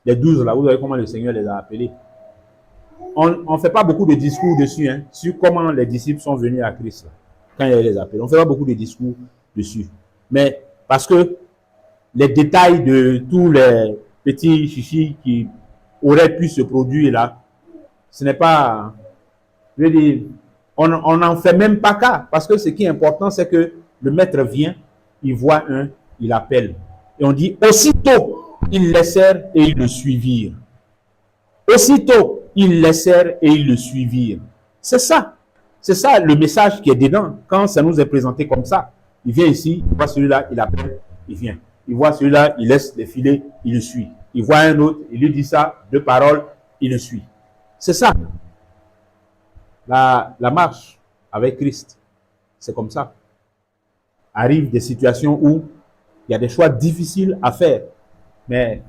les 12 là, vous voyez comment le Seigneur les a appelés. On ne fait pas beaucoup de discours dessus, hein, sur comment les disciples sont venus à Christ là, quand il les appelle. On ne fait pas beaucoup de discours dessus. Mais parce que les détails de tous les petits chichis qui auraient pu se produire là, ce n'est pas, je veux dire, on n'en fait même pas cas. Parce que ce qui est important, c'est que le maître vient, il voit un, il appelle. Et on dit, aussitôt, ils laissèrent et ils le suivirent. Aussitôt, ils laissèrent et ils le suivirent. C'est ça. C'est ça le message qui est dedans. Quand ça nous est présenté comme ça, il vient ici, il voit celui-là, il appelle, il vient. Il voit celui-là, il laisse les filets, il le suit. Il voit un autre, il lui dit ça, 2 paroles, il le suit. C'est ça. La marche avec Christ, c'est comme ça. Arrivent des situations où il y a des choix difficiles à faire. Mais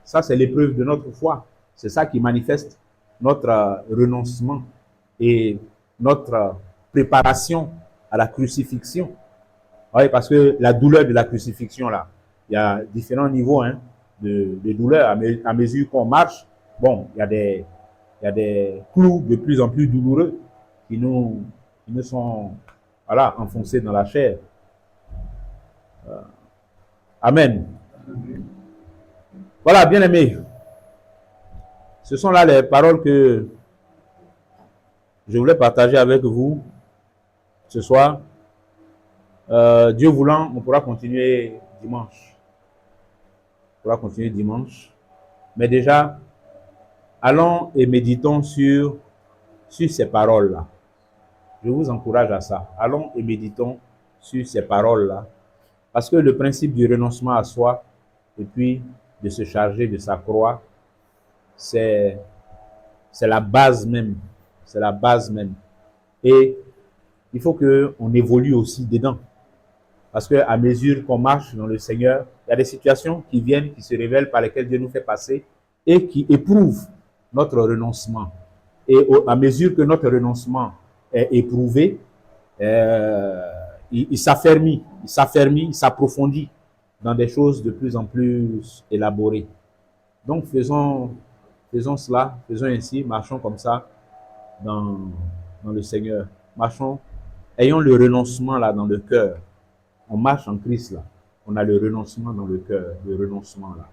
ça, c'est l'épreuve de notre foi. C'est ça qui manifeste notre renoncement et notre préparation à la crucifixion. Oui, parce que la douleur de la crucifixion, là, il y a différents niveaux hein, de douleur. À mesure qu'on marche, bon, il y a des clous de plus en plus douloureux qui nous sont voilà, enfoncés dans la chair. Amen. Voilà, bien aimé. Ce sont là les paroles que je voulais partager avec vous ce soir. Dieu voulant, on pourra continuer dimanche. On pourra continuer dimanche. Mais déjà, allons et méditons sur ces paroles-là. Je vous encourage à ça. Allons et méditons sur ces paroles-là. Parce que le principe du renoncement à soi et puis de se charger de sa croix, c'est la base même. C'est la base même. Et il faut qu'on évolue aussi dedans. Parce qu'à mesure qu'on marche dans le Seigneur, il y a des situations qui viennent, qui se révèlent, par lesquelles Dieu nous fait passer et qui éprouvent notre renoncement. Et à mesure que notre renoncement est éprouvé, il s'affermit, il s'approfondit dans des choses de plus en plus élaborées. Donc faisons cela, faisons ainsi, marchons comme ça dans le Seigneur. Marchons, ayons le renoncement là dans le cœur. On marche en Christ là. On a le renoncement dans le cœur, le renoncement là.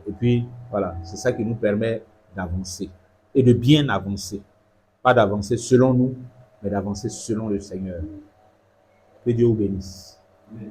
Et puis, voilà, c'est ça qui nous permet d'avancer. Et de bien avancer. Pas d'avancer selon nous, mais d'avancer selon le Seigneur. Que Dieu vous bénisse. Amen.